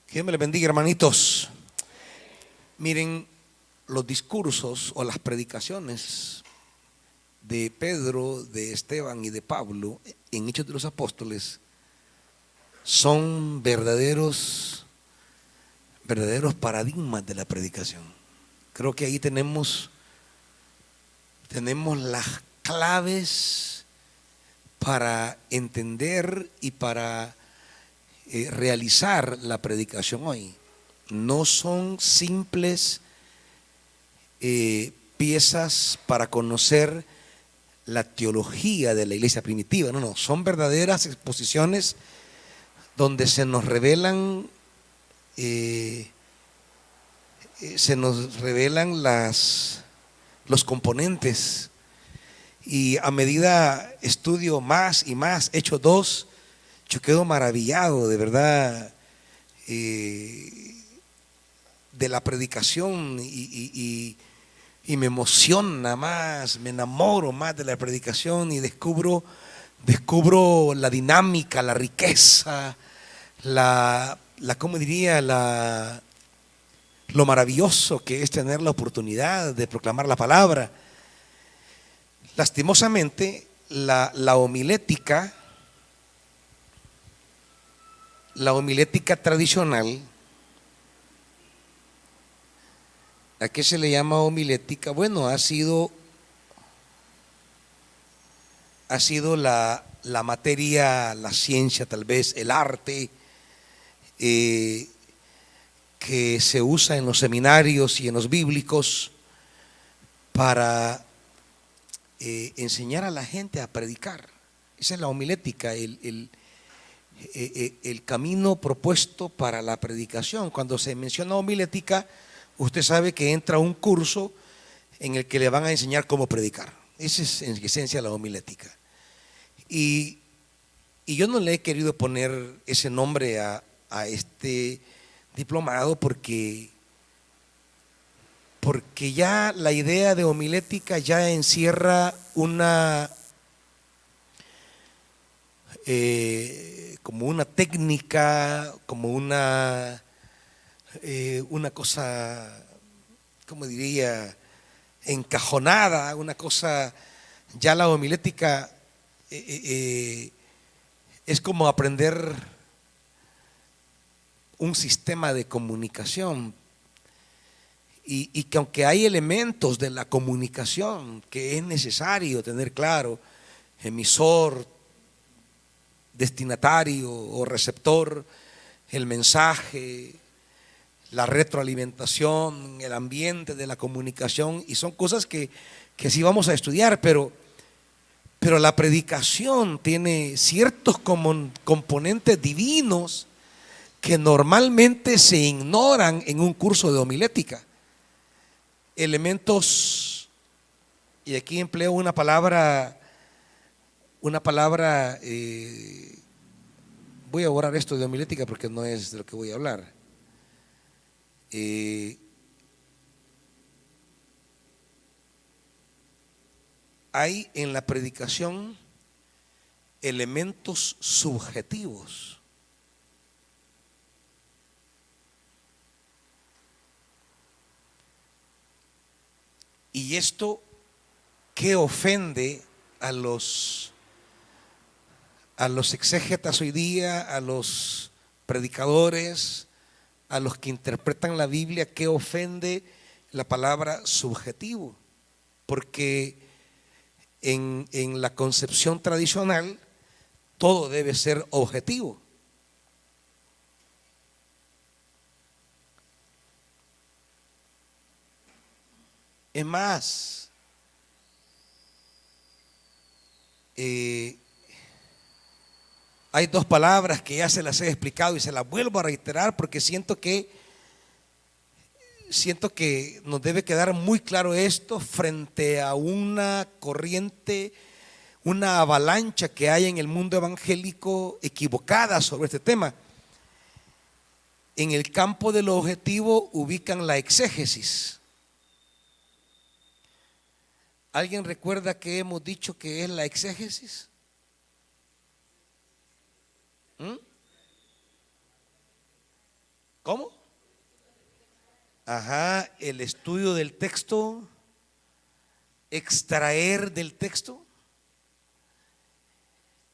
Que Dios me les bendiga, hermanitos. Miren, los discursos o las predicaciones de Pedro, de Esteban y de Pablo en Hechos de los Apóstoles son verdaderos paradigmas de la predicación. Creo que ahí tenemos las claves para entender y para realizar la predicación hoy. No son simples piezas para conocer la teología de la iglesia primitiva, no, son verdaderas exposiciones donde se nos revelan los componentes, y a medida estudio más y más Hechos 2, yo quedo maravillado de verdad de la predicación y me emociona más, me enamoro más de la predicación y descubro la dinámica, la riqueza, ¿cómo diría? Lo maravilloso que es tener la oportunidad de proclamar la palabra. Lastimosamente, la homilética tradicional, ¿a qué se le llama homilética? Bueno, ha sido la materia, la ciencia, tal vez el arte que se usa en los seminarios y en los bíblicos para enseñar a la gente a predicar. Esa es la homilética, el camino propuesto para la predicación. Cuando se menciona homilética, usted sabe que entra un curso en el que le van a enseñar cómo predicar. Esa es en esencia la homilética. Y yo no le he querido poner ese nombre a este diplomado porque ya la idea de homilética ya encierra como una técnica, como una cosa, ¿cómo diría?, encajonada, una cosa. Ya la homilética es como aprender un sistema de comunicación, y que aunque hay elementos de la comunicación que es necesario tener claro, emisor, destinatario o receptor, el mensaje, la retroalimentación, el ambiente de la comunicación, y son cosas que sí vamos a estudiar, pero la predicación tiene ciertos componentes divinos que normalmente se ignoran en un curso de homilética. Elementos, y aquí empleo una palabra, voy a borrar esto de homilética porque no es de lo que voy a hablar. Hay en la predicación elementos subjetivos. Y esto que ofende a los exégetas hoy día, a los predicadores, a los que interpretan la Biblia, que ofende la palabra subjetivo, porque en la concepción tradicional todo debe ser objetivo. Es más, hay dos palabras que ya se las he explicado y se las vuelvo a reiterar porque siento que nos debe quedar muy claro esto frente a una corriente, una avalancha que hay en el mundo evangélico equivocada sobre este tema. En el campo de lo objetivo ubican la exégesis. ¿Alguien recuerda que hemos dicho que es la exégesis? Ajá, el estudio del texto, extraer del texto.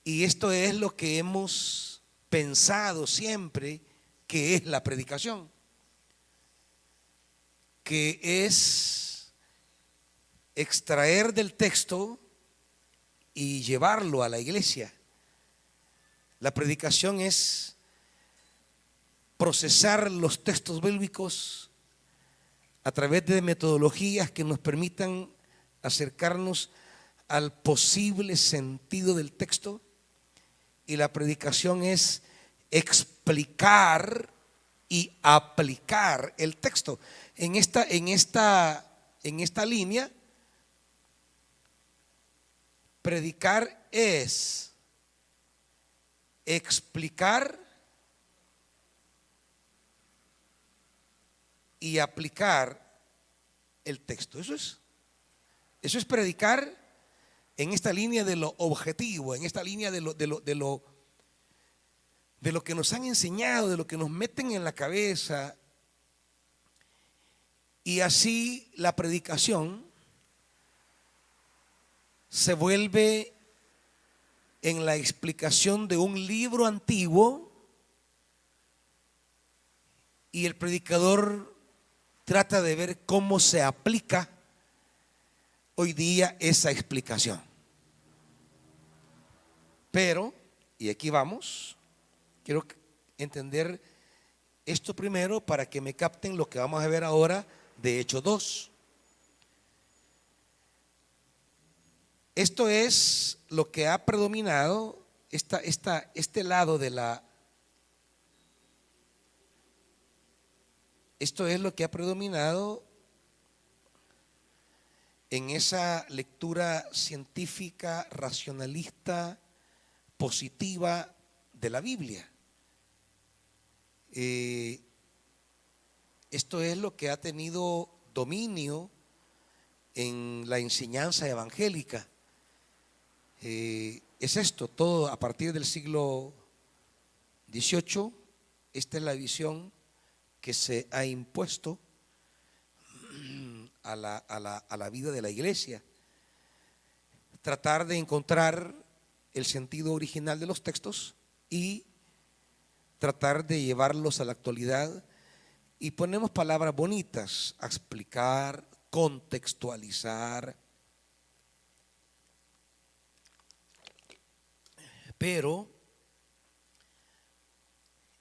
Y esto es lo que hemos pensado siempre que es la predicación, que es extraer del texto y llevarlo a la iglesia. La predicación es procesar los textos bíblicos a través de metodologías que nos permitan acercarnos al posible sentido del texto. Y la predicación es explicar y aplicar el texto. En esta línea, predicar es explicar y aplicar el texto. Eso es predicar en esta línea de lo objetivo, en esta línea de lo que nos han enseñado, de lo que nos meten en la cabeza. Y así la predicación se vuelve en la explicación de un libro antiguo, y el predicador trata de ver cómo se aplica hoy día esa explicación. Pero, y aquí vamos, quiero entender esto primero para que me capten lo que vamos a ver ahora de Hechos 2. Esto es lo que ha predominado, este lado de la... Esto es lo que ha predominado en esa lectura científica, racionalista, positiva de la Biblia. Esto es lo que ha tenido dominio en la enseñanza evangélica. Es esto, todo a partir del siglo XVIII. Esta es la visión que se ha impuesto a la vida de la iglesia. Tratar de encontrar el sentido original de los textos y tratar de llevarlos a la actualidad. Y ponemos palabras bonitas: a explicar, contextualizar. Pero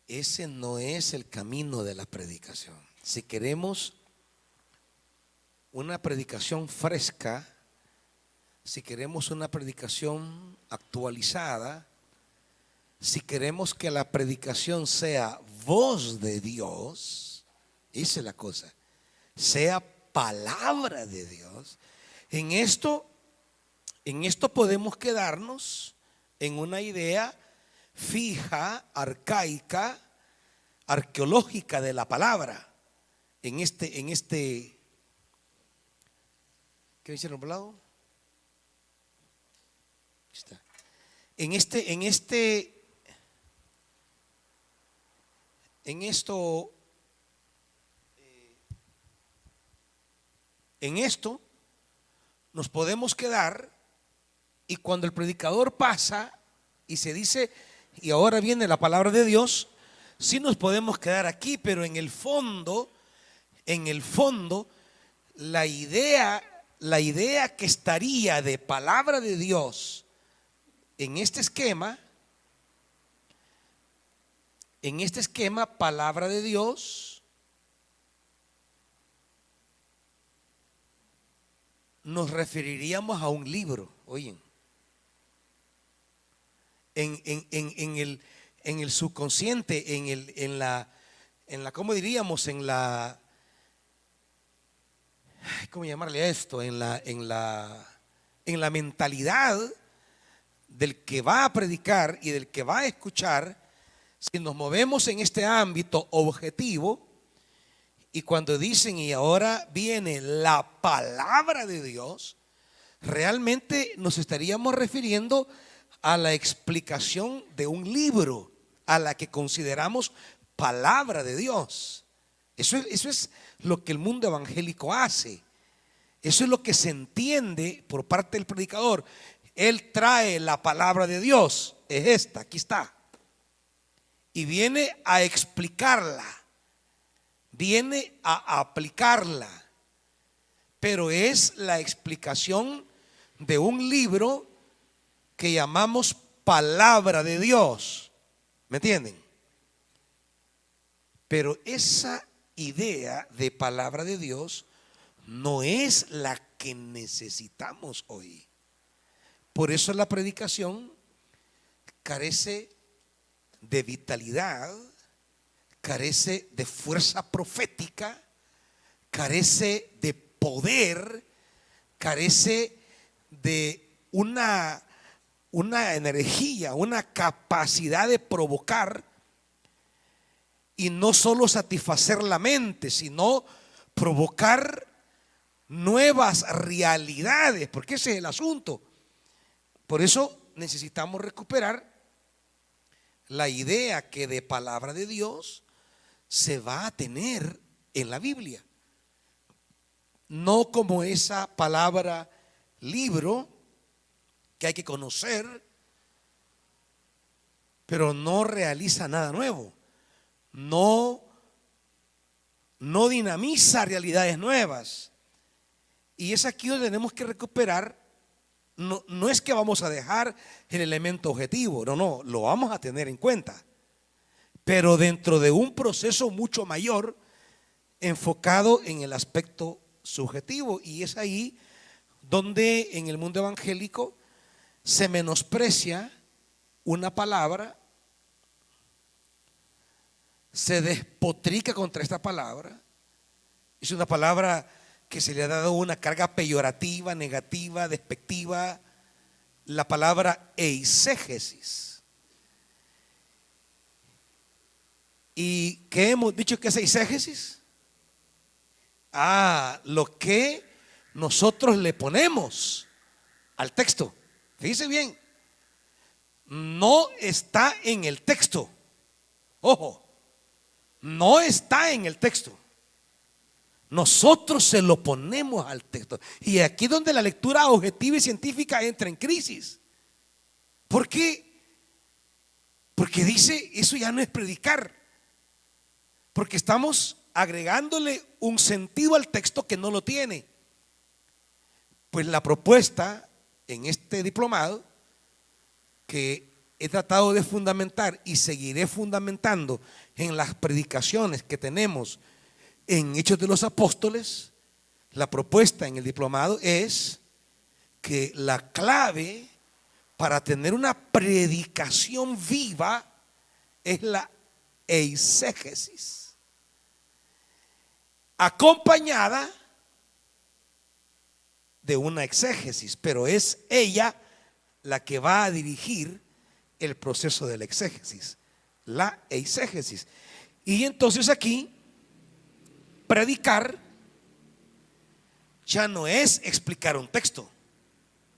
ese no es el camino de la predicación. Si queremos una predicación fresca, si queremos una predicación actualizada, si queremos que la predicación sea voz de Dios, esa es la cosa, sea palabra de Dios, en esto podemos quedarnos en una idea fija, arcaica, arqueológica de la palabra. ¿Qué dice el lado? Está. En esto nos podemos quedar, y cuando el predicador pasa y se dice, y ahora viene la palabra de Dios, sí nos podemos quedar aquí, pero en el fondo, la idea que estaría de palabra de Dios en este esquema, palabra de Dios, nos referiríamos a un libro. Oyen, en el subconsciente, en la ¿cómo diríamos? ¿Cómo llamarle a esto? En la mentalidad del que va a predicar y del que va a escuchar. Si nos movemos en este ámbito objetivo, y cuando dicen y ahora viene la palabra de Dios, realmente nos estaríamos refiriendo a la explicación de un libro, a la que consideramos palabra de Dios. Eso es lo que el mundo evangélico hace. Eso es lo que se entiende por parte del predicador. Él trae la palabra de Dios, es esta, aquí está, y viene a explicarla, viene a aplicarla, pero es la explicación de un libro que llamamos palabra de Dios. ¿Me entienden? Pero esa idea de palabra de Dios no es la que necesitamos hoy. Por eso la predicación carece de vitalidad, carece de fuerza profética, carece de poder, carece de una energía, una capacidad de provocar, y no solo satisfacer la mente, sino provocar nuevas realidades, porque ese es el asunto. Por eso necesitamos recuperar la idea que de palabra de Dios se va a tener en la Biblia. No como esa palabra libro que hay que conocer, pero no realiza nada nuevo. No dinamiza realidades nuevas. Y es aquí donde tenemos que recuperar. No es que vamos a dejar el elemento objetivo, no, lo vamos a tener en cuenta, pero dentro de un proceso mucho mayor, enfocado en el aspecto subjetivo. Y es ahí donde en el mundo evangélico se menosprecia una palabra, se despotrica contra esta palabra. Es una palabra que se le ha dado una carga peyorativa, negativa, despectiva, la palabra eisegesis. ¿Y qué hemos dicho que es eisegesis? Lo que nosotros le ponemos al texto. Fíjese bien, no está en el texto. Ojo, no está en el texto. Nosotros se lo ponemos al texto. Y aquí es donde la lectura objetiva y científica entra en crisis. ¿Por qué? Porque dice, eso ya no es predicar. Porque estamos agregándole un sentido al texto que no lo tiene. Pues la propuesta en este diplomado, que he tratado de fundamentar y seguiré fundamentando en las predicaciones que tenemos en Hechos de los Apóstoles, la propuesta en el diplomado es que la clave para tener una predicación viva es la eisegesis, acompañada de una exégesis, pero es ella la que va a dirigir el proceso de la exégesis, la eisegesis. Y entonces aquí predicar ya no es explicar un texto.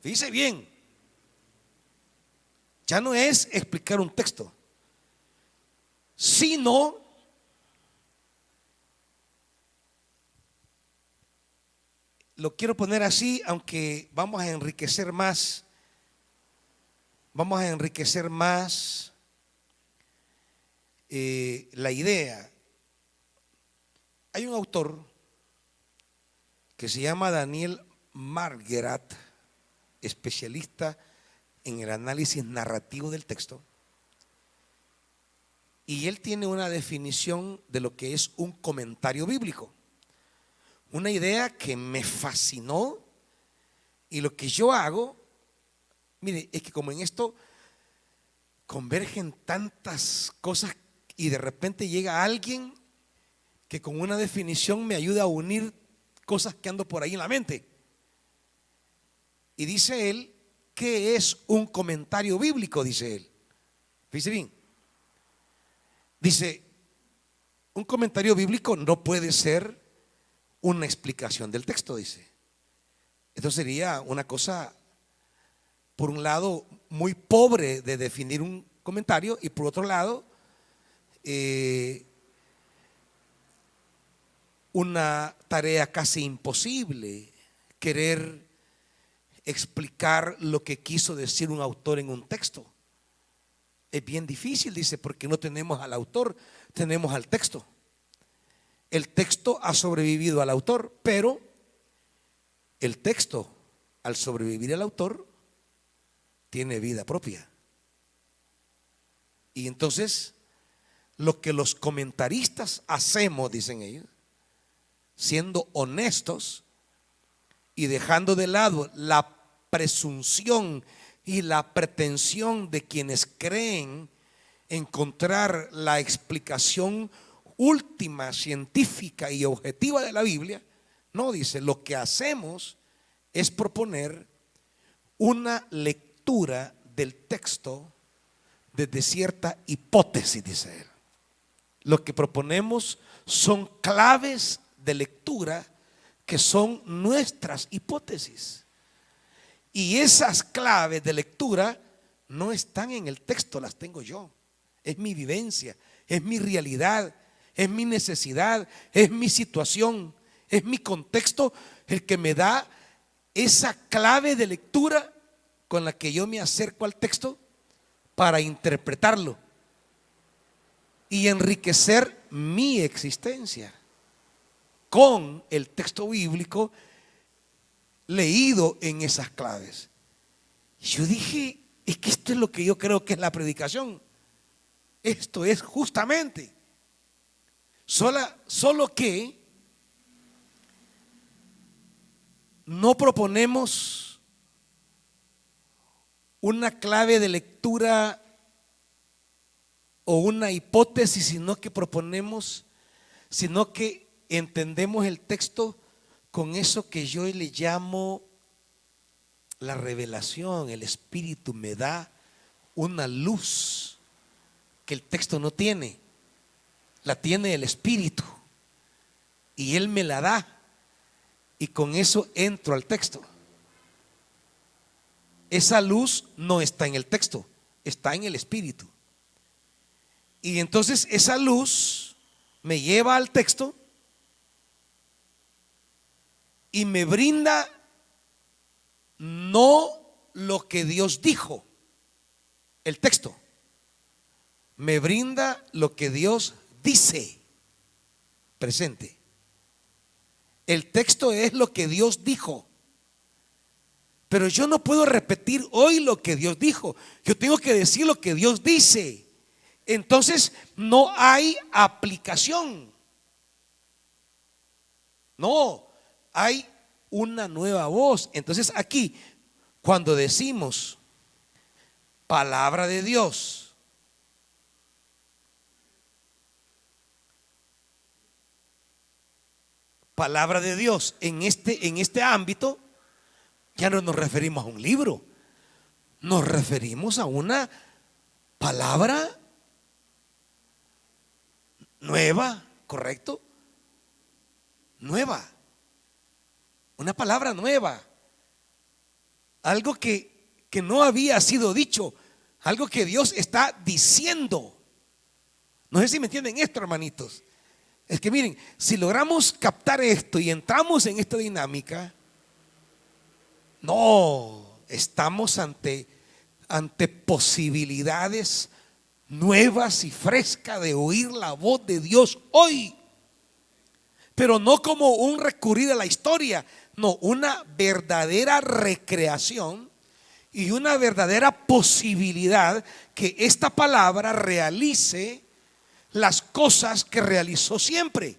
Fíjese bien, ya no es explicar un texto, sino lo quiero poner así, aunque vamos a enriquecer más la idea. Hay un autor que se llama Daniel Margerat, especialista en el análisis narrativo del texto, y él tiene una definición de lo que es un comentario bíblico, una idea que me fascinó. Y lo que yo hago, mire, es que como en esto convergen tantas cosas y de repente llega alguien que con una definición me ayuda a unir cosas que ando por ahí en la mente. Y dice él, ¿qué es un comentario bíblico? Dice él. Fíjese bien. Dice, un comentario bíblico no puede ser una explicación del texto, dice. Esto sería una cosa, por un lado, muy pobre de definir un comentario, y por otro lado, una tarea casi imposible querer explicar lo que quiso decir un autor en un texto. Es bien difícil, dice, porque no tenemos al autor, tenemos al texto. El texto ha sobrevivido al autor, pero el texto, al sobrevivir al autor, tiene vida propia. Y entonces, lo que los comentaristas hacemos, dicen ellos, siendo honestos y dejando de lado la presunción y la pretensión de quienes creen encontrar la explicación última, científica y objetiva de la Biblia, no, dice, lo que hacemos es proponer una lectura del texto desde cierta hipótesis, dice él. Lo que proponemos son claves de lectura que son nuestras hipótesis. Y esas claves de lectura no están en el texto, las tengo yo. Es mi vivencia, es mi realidad, es mi necesidad, es mi situación, es mi contexto el que me da esa clave de lectura con la que yo me acerco al texto para interpretarlo y enriquecer mi existencia con el texto bíblico leído en esas claves. Yo dije, es que esto es lo que yo creo que es la predicación. Esto es justamente. Solo que no proponemos una clave de lectura o una hipótesis, sino que entendemos el texto con eso que yo le llamo la revelación. El Espíritu me da una luz que el texto no tiene, la tiene el Espíritu y Él me la da, y con eso entro al texto. Esa luz no está en el texto, está en el Espíritu. Y entonces esa luz me lleva al texto y me brinda no lo que Dios dijo, el texto, me brinda lo que Dios dice, presente. El texto es lo que Dios dijo, pero yo no puedo repetir hoy lo que Dios dijo, yo tengo que decir lo que Dios dice. Entonces no hay aplicación, no, hay una nueva voz. Entonces aquí, cuando decimos palabra de Dios, palabra de Dios en este ámbito, ya no nos referimos a un libro, nos referimos a una palabra nueva, ¿correcto? Nueva, una palabra nueva, algo que no había sido dicho, algo que Dios está diciendo. No sé si me entienden esto, hermanitos. Es que miren, si logramos captar esto y entramos en esta dinámica, no, estamos ante posibilidades nuevas y frescas de oír la voz de Dios hoy. Pero no como un recurrir a la historia, no, una verdadera recreación y una verdadera posibilidad que esta palabra realice las cosas que realizó siempre,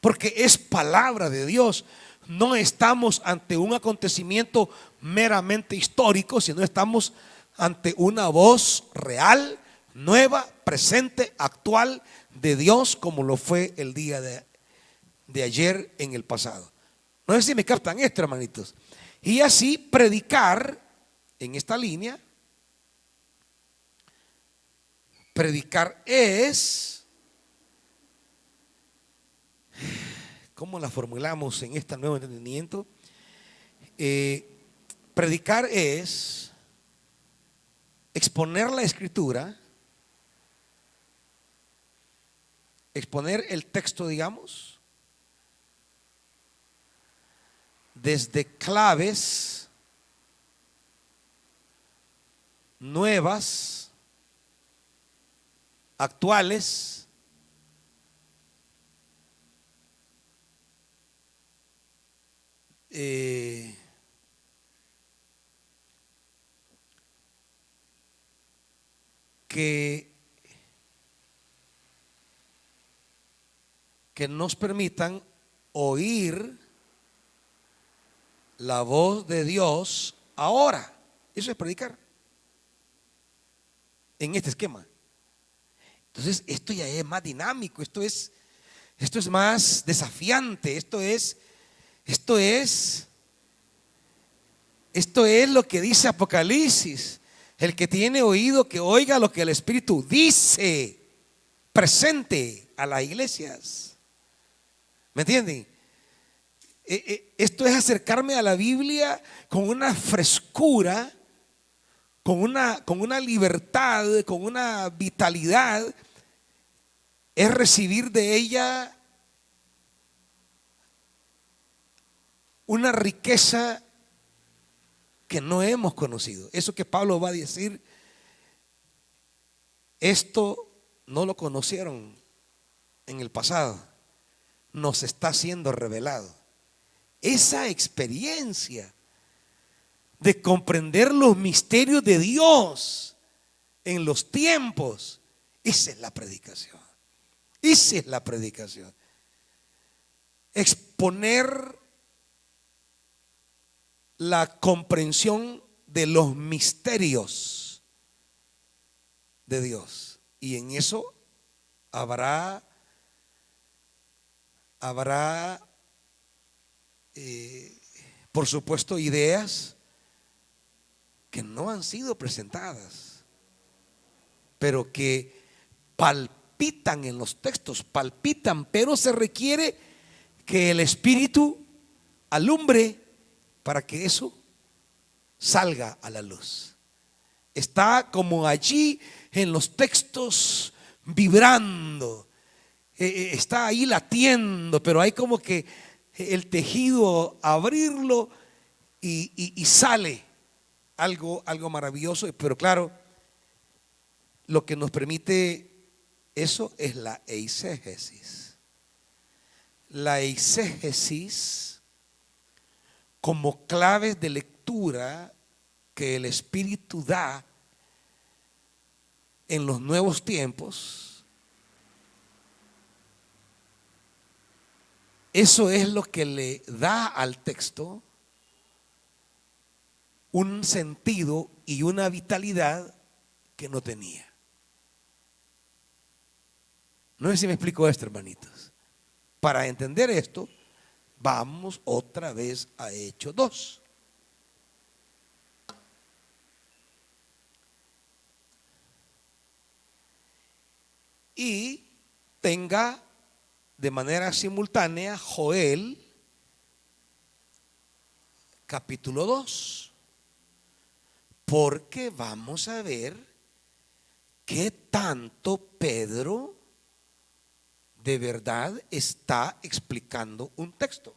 porque es palabra de Dios. No estamos ante un acontecimiento meramente histórico, sino estamos ante una voz real, nueva, presente, actual de Dios, como lo fue el día de ayer en el pasado. No sé si me captan esto, hermanitos. Y así predicar en esta línea. Predicar es, ¿cómo la formulamos en este nuevo entendimiento? Predicar es exponer la escritura, exponer el texto, digamos, desde claves nuevas, actuales, que nos permitan oír la voz de Dios ahora. Eso es predicar en este esquema. Entonces esto ya es más dinámico, esto es más desafiante, esto es lo que dice Apocalipsis. El que tiene oído, que oiga lo que el Espíritu dice, presente a las iglesias. ¿Me entienden? Esto es acercarme a la Biblia con una frescura, con una libertad, con una vitalidad. Es recibir de ella una riqueza que no hemos conocido. Eso que Pablo va a decir, esto no lo conocieron en el pasado, nos está siendo revelado. Esa experiencia de comprender los misterios de Dios en los tiempos, esa es la predicación. Esa es la predicación. Exponer la comprensión de los misterios de Dios. Y en eso habrá por supuesto, ideas que no han sido presentadas, pero que palpitan en los textos, palpitan, pero se requiere que el Espíritu alumbre para que eso salga a la luz. Está como allí en los textos vibrando, está ahí latiendo, pero hay como que el tejido, abrirlo y sale algo maravilloso. Pero claro, lo que nos permite eso es la eisegesis. La eisegesis como claves de lectura que el Espíritu da en los nuevos tiempos. Eso es lo que le da al texto un sentido y una vitalidad que no tenía. No sé si me explico esto, hermanitos. Para entender esto, vamos otra vez a Hechos 2. Y tenga de manera simultánea Joel capítulo 2, porque vamos a ver qué tanto Pedro de verdad está explicando un texto,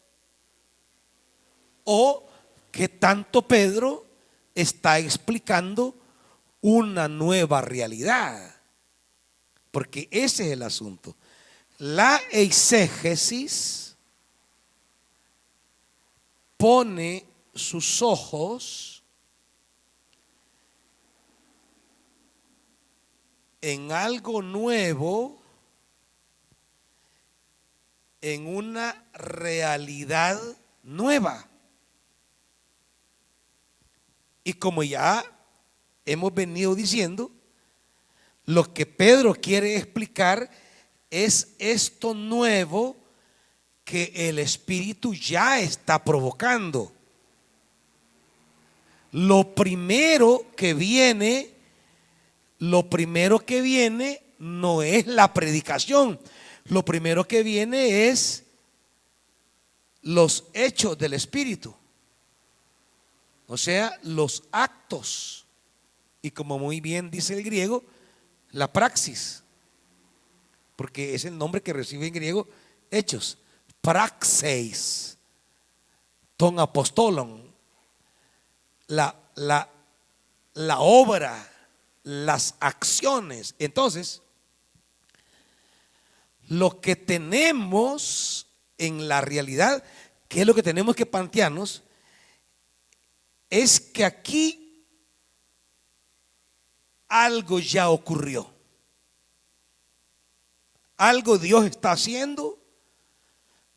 o qué tanto Pedro está explicando una nueva realidad, porque ese es el asunto. La eisegesis pone sus ojos en algo nuevo, en una realidad nueva. Y como ya hemos venido diciendo, lo que Pedro quiere explicar es esto nuevo que el Espíritu ya está provocando. Lo primero que viene no es la predicación. Lo primero que viene es los hechos del Espíritu, o sea, los actos. Y como muy bien dice el griego, la praxis, porque es el nombre que recibe en griego hechos, praxeis. ton apostolon, la obra, las acciones. Entonces, lo que tenemos en la realidad, que es lo que tenemos que plantearnos, es que aquí algo ya ocurrió. Algo Dios está haciendo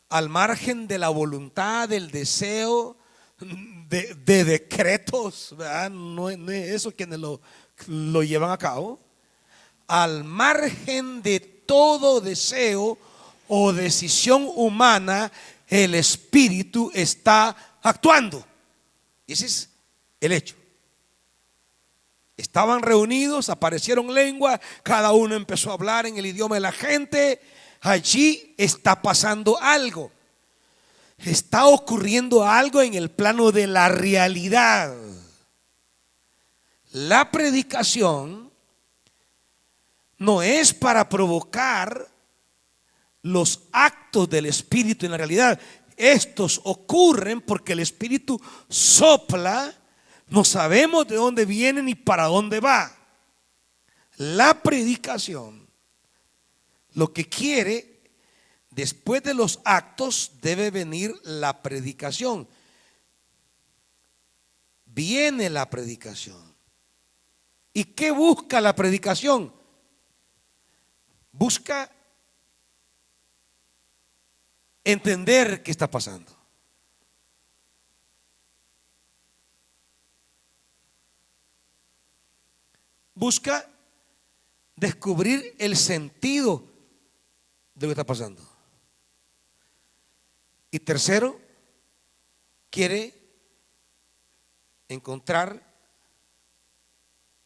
al margen de la voluntad, del deseo, de decretos, ¿verdad? No es eso quienes lo llevan a cabo. Al margen de todo deseo o decisión humana, el Espíritu está actuando. Ese es el hecho. Estaban reunidos, aparecieron lenguas, cada uno empezó a hablar en el idioma de la gente. Allí está pasando algo. Está ocurriendo algo en el plano de la realidad. La predicación no es para provocar los actos del Espíritu en la realidad. Estos ocurren porque el Espíritu sopla. No sabemos de dónde viene ni para dónde va. La predicación, lo que quiere, después de los actos debe venir la predicación. Viene la predicación. ¿Y qué busca la predicación? Busca entender qué está pasando. Busca descubrir el sentido de lo que está pasando. Y tercero, quiere encontrar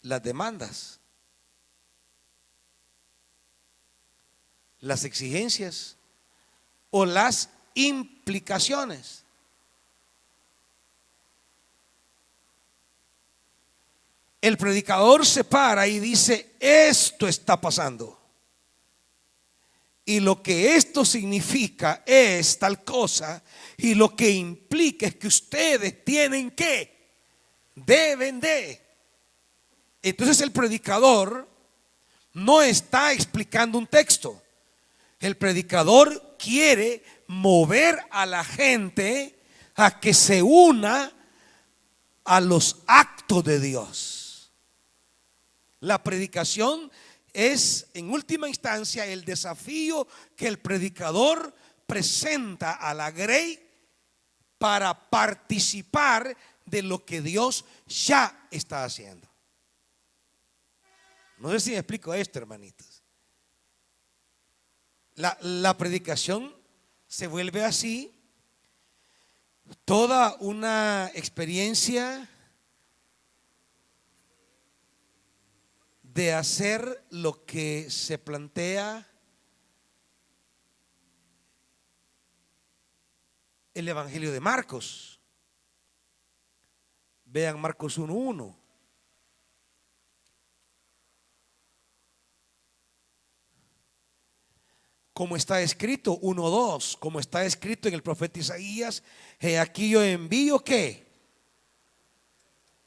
las demandas, las exigencias o las implicaciones. El predicador se para y dice: esto está pasando, y lo que esto significa es tal cosa, y lo que implica es que ustedes tienen que, deben de. Entonces el predicador no está explicando un texto. El predicador quiere mover a la gente a que se una a los actos de Dios. La predicación es, en última instancia, el desafío que el predicador presenta a la grey para participar de lo que Dios ya está haciendo. No sé si me explico esto, hermanitos. La predicación se vuelve así toda una experiencia de hacer lo que se plantea el Evangelio de Marcos. Vean Marcos 1:1. Como está escrito, 1:2, como está escrito en el profeta Isaías: he aquí yo envío, ¿qué?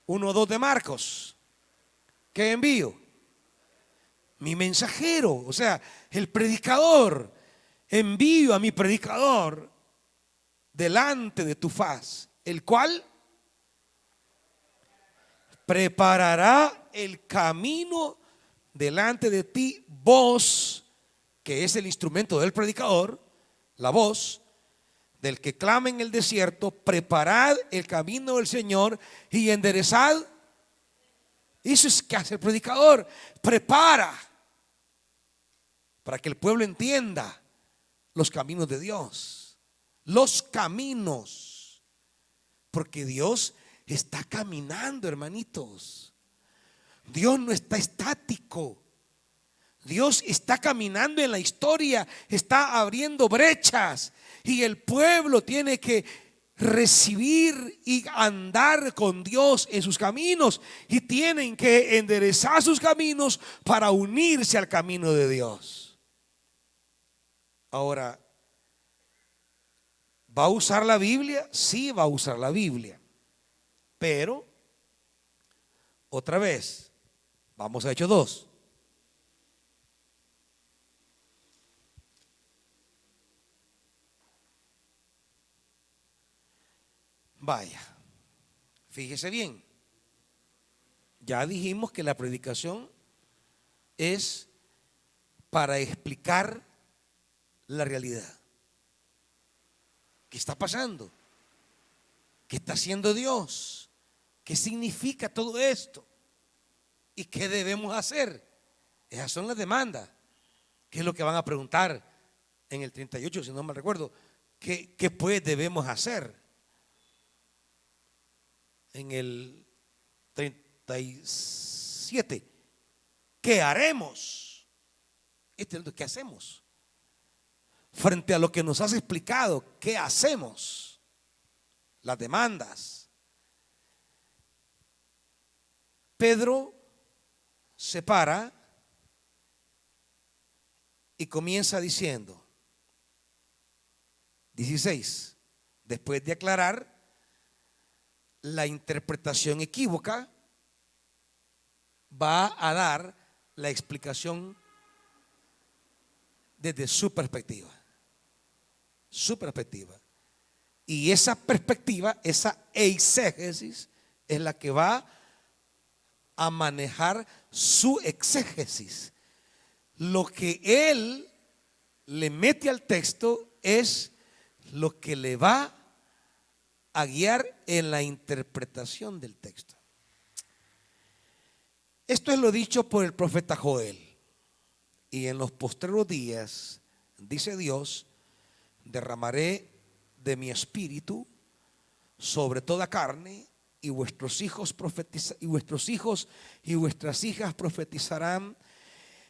1:2 de Marcos. ¿Qué envío? Mi mensajero, o sea, el predicador. Envío a mi predicador delante de tu faz, el cual preparará el camino delante de ti. Vos, que es el instrumento del predicador, la voz del que clama en el desierto: preparad el camino del Señor y enderezad. Eso es que hace el predicador, prepara para que el pueblo entienda los caminos de Dios, los caminos, porque Dios está caminando, hermanitos. Dios no está estático. Dios está caminando en la historia, está abriendo brechas, y el pueblo tiene que recibir y andar con Dios en sus caminos, y tienen que enderezar sus caminos para unirse al camino de Dios. Ahora, ¿Va a usar la Biblia? Sí, va a usar la Biblia. Pero, otra vez, vamos a Hechos 2. Vaya, fíjese bien. Ya dijimos que la predicación es para explicar la realidad. ¿Qué está pasando? ¿Qué está haciendo Dios? ¿Qué significa todo esto? ¿Y qué debemos hacer? Esas son las demandas. ¿Qué es lo que van a preguntar en el 38, si no me recuerdo? ¿Qué pues debemos hacer? En el 37, ¿qué haremos? ¿Qué hacemos? Frente a lo que nos has explicado, ¿qué hacemos? Las demandas. Pedro se para y comienza diciendo, 16, después de aclarar la interpretación equívoca, va a dar la explicación desde su perspectiva. Su perspectiva. Y esa perspectiva, esa eisegesis, es la que va a manejar su exégesis. Lo que él le mete al texto es lo que le va a guiar en la interpretación del texto. Esto es lo dicho por el profeta Joel. Y en los postreros días, dice Dios, derramaré de mi espíritu sobre toda carne, y vuestros hijos y vuestras hijas profetizarán,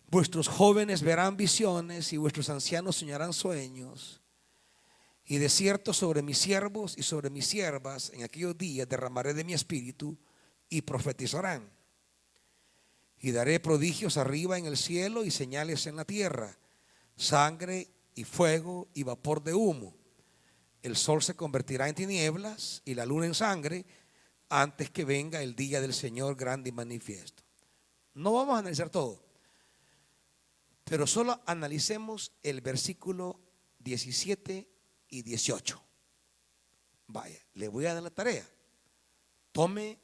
vuestros jóvenes verán visiones y vuestros ancianos soñarán sueños. Y de cierto sobre mis siervos y sobre mis siervas en aquellos días derramaré de mi espíritu y profetizarán. Y daré prodigios arriba en el cielo y señales en la tierra, sangre y fuego y vapor de humo. El sol se convertirá en tinieblas y la luna en sangre antes que venga el día del Señor grande y manifiesto. No vamos a analizar todo, pero solo analicemos el versículo 17 y 18. Vaya, le voy a dar la tarea. Tome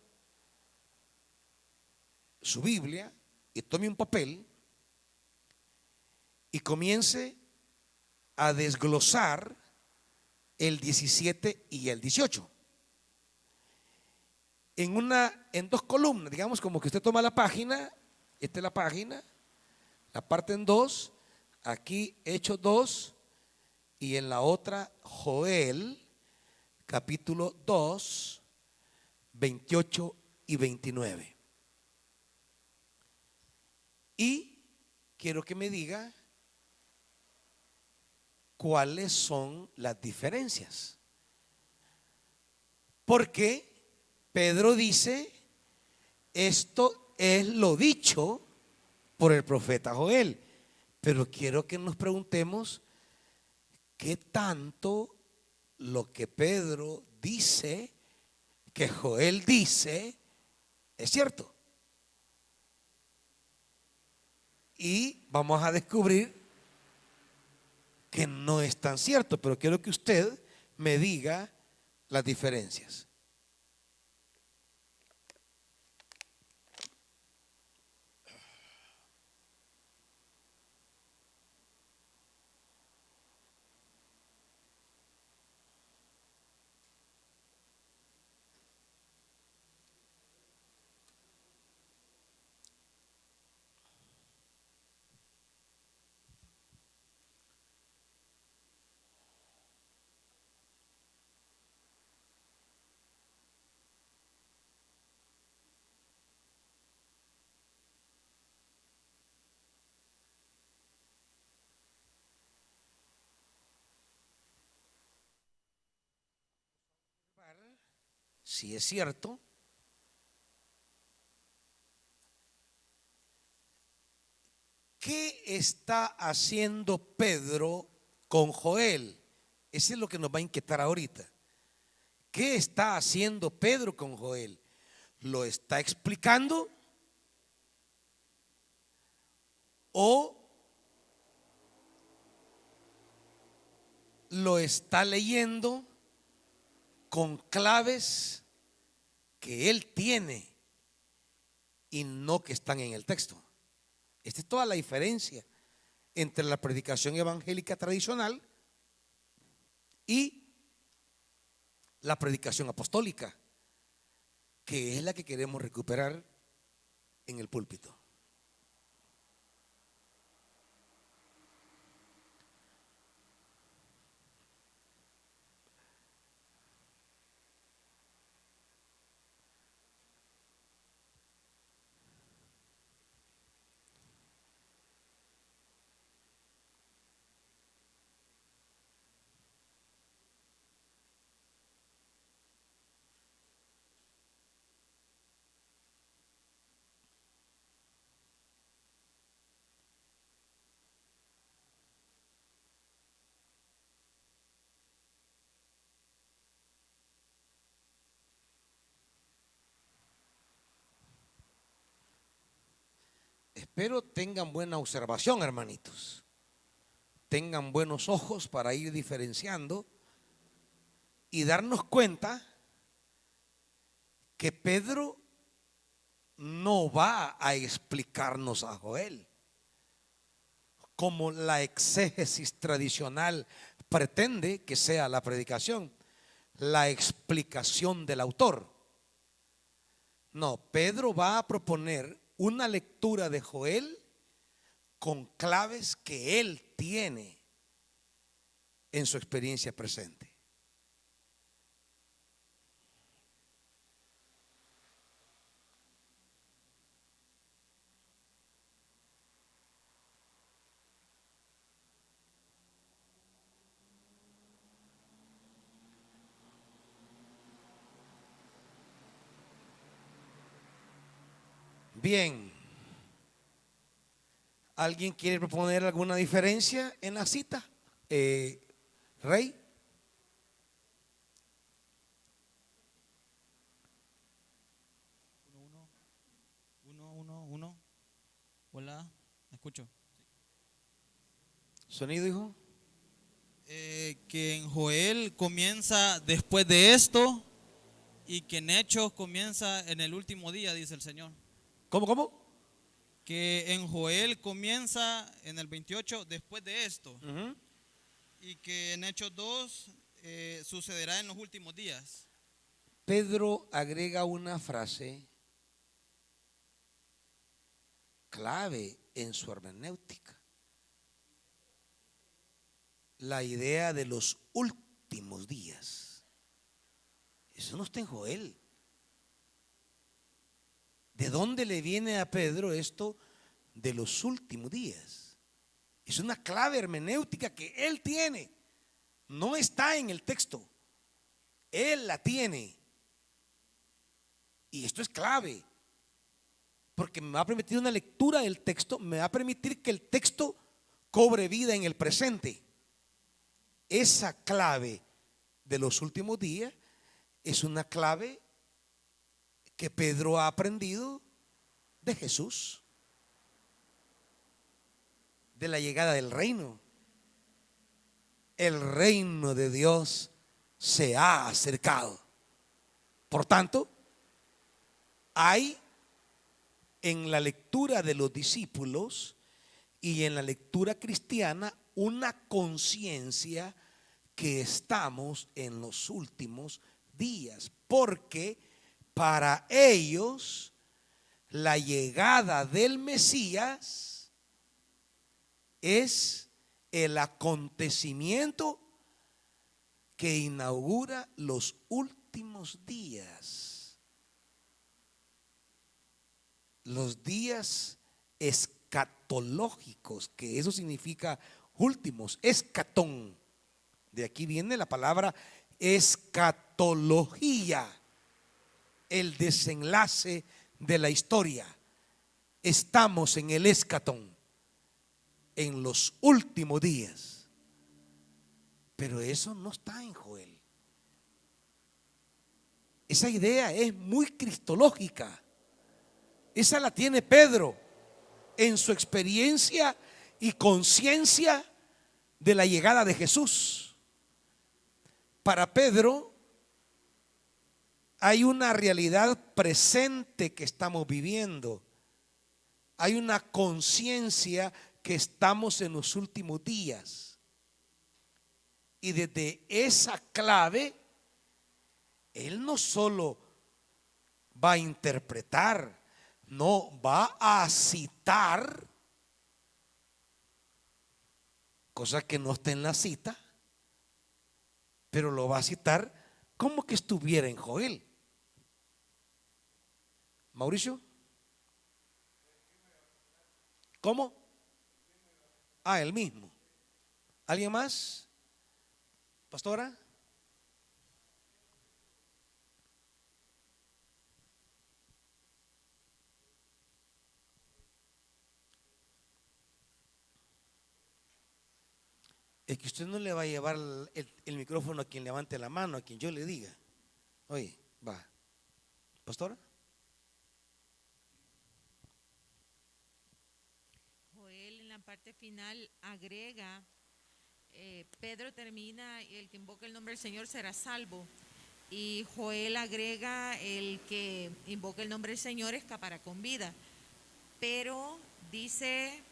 su Biblia y tome un papel y comience a desglosar el 17 y el 18. En dos columnas, digamos, como que usted toma la página, esta es la página, la parte en dos, aquí Hechos 2 y en la otra Joel, capítulo 2, 28 y 29. Y quiero que me diga cuáles son las diferencias. Porque Pedro dice, esto es lo dicho por el profeta Joel. Pero quiero que nos preguntemos qué tanto lo que Pedro dice, que Joel dice, es cierto. Y vamos a descubrir que no es tan cierto, pero quiero que usted me diga las diferencias. Si es cierto ¿qué está haciendo Pedro con Joel? Ese es lo que nos va a inquietar ahorita. ¿Qué está haciendo Pedro con Joel? ¿Lo está explicando o lo está leyendo con claves que él tiene y no que están en el texto? Esta es toda la diferencia entre la predicación evangélica tradicional y la predicación apostólica, que es la que queremos recuperar en el púlpito. Espero tengan buena observación, hermanitos. Tengan buenos ojos para ir diferenciando y darnos cuenta que Pedro no va a explicarnos a Joel como la exégesis tradicional pretende que sea la predicación, la explicación del autor. No, Pedro va a proponer una lectura de Joel con claves que él tiene en su experiencia presente. Bien, ¿alguien quiere proponer alguna diferencia en la cita? Rey. Uno. Hola, ¿me escucho? Sonido, hijo. Que en Joel comienza después de esto y que en Hechos comienza en el último día, dice el Señor. ¿Cómo? Que en Joel comienza en el 28 después de esto y que en Hechos 2 sucederá en los últimos días. Pedro agrega una frase clave en su hermenéutica: la idea de los últimos días. Eso no está en Joel. ¿De dónde le viene a Pedro esto de los últimos días? Es una clave hermenéutica que él tiene. No está en el texto. Él la tiene. Y esto es clave, porque me va a permitir una lectura del texto, me va a permitir que el texto cobre vida en el presente. Esa clave de los últimos días es una clave que Pedro ha aprendido de Jesús, de la llegada del reino. El reino de Dios se ha acercado. Por tanto, hay en la lectura de los discípulos y en la lectura cristiana una conciencia que estamos en los últimos días, porque para ellos la llegada del Mesías es el acontecimiento que inaugura los últimos días, los días escatológicos, que eso significa últimos, escatón. De aquí viene la palabra escatología, el desenlace de la historia. Estamos en el escatón, en los últimos días. Pero eso no está en Joel. Esa idea es muy cristológica. Esa la tiene Pedro en su experiencia y conciencia de la llegada de Jesús. Para Pedro hay una realidad presente que estamos viviendo. Hay una conciencia que estamos en los últimos días. Y desde esa clave, él no solo va a interpretar, no, va a citar, cosa que no está en la cita, pero lo va a citar como que estuviera en Joel. Mauricio, ¿cómo? Ah, el mismo. ¿Alguien más? Pastora. Es que usted no le va a llevar el micrófono a quien levante la mano, a quien yo le diga. Oye, va. Pastora. Joel en la parte final agrega, Pedro termina, el que invoca el nombre del Señor será salvo. Y Joel agrega, el que invoca el nombre del Señor escapará con vida. Pero dice,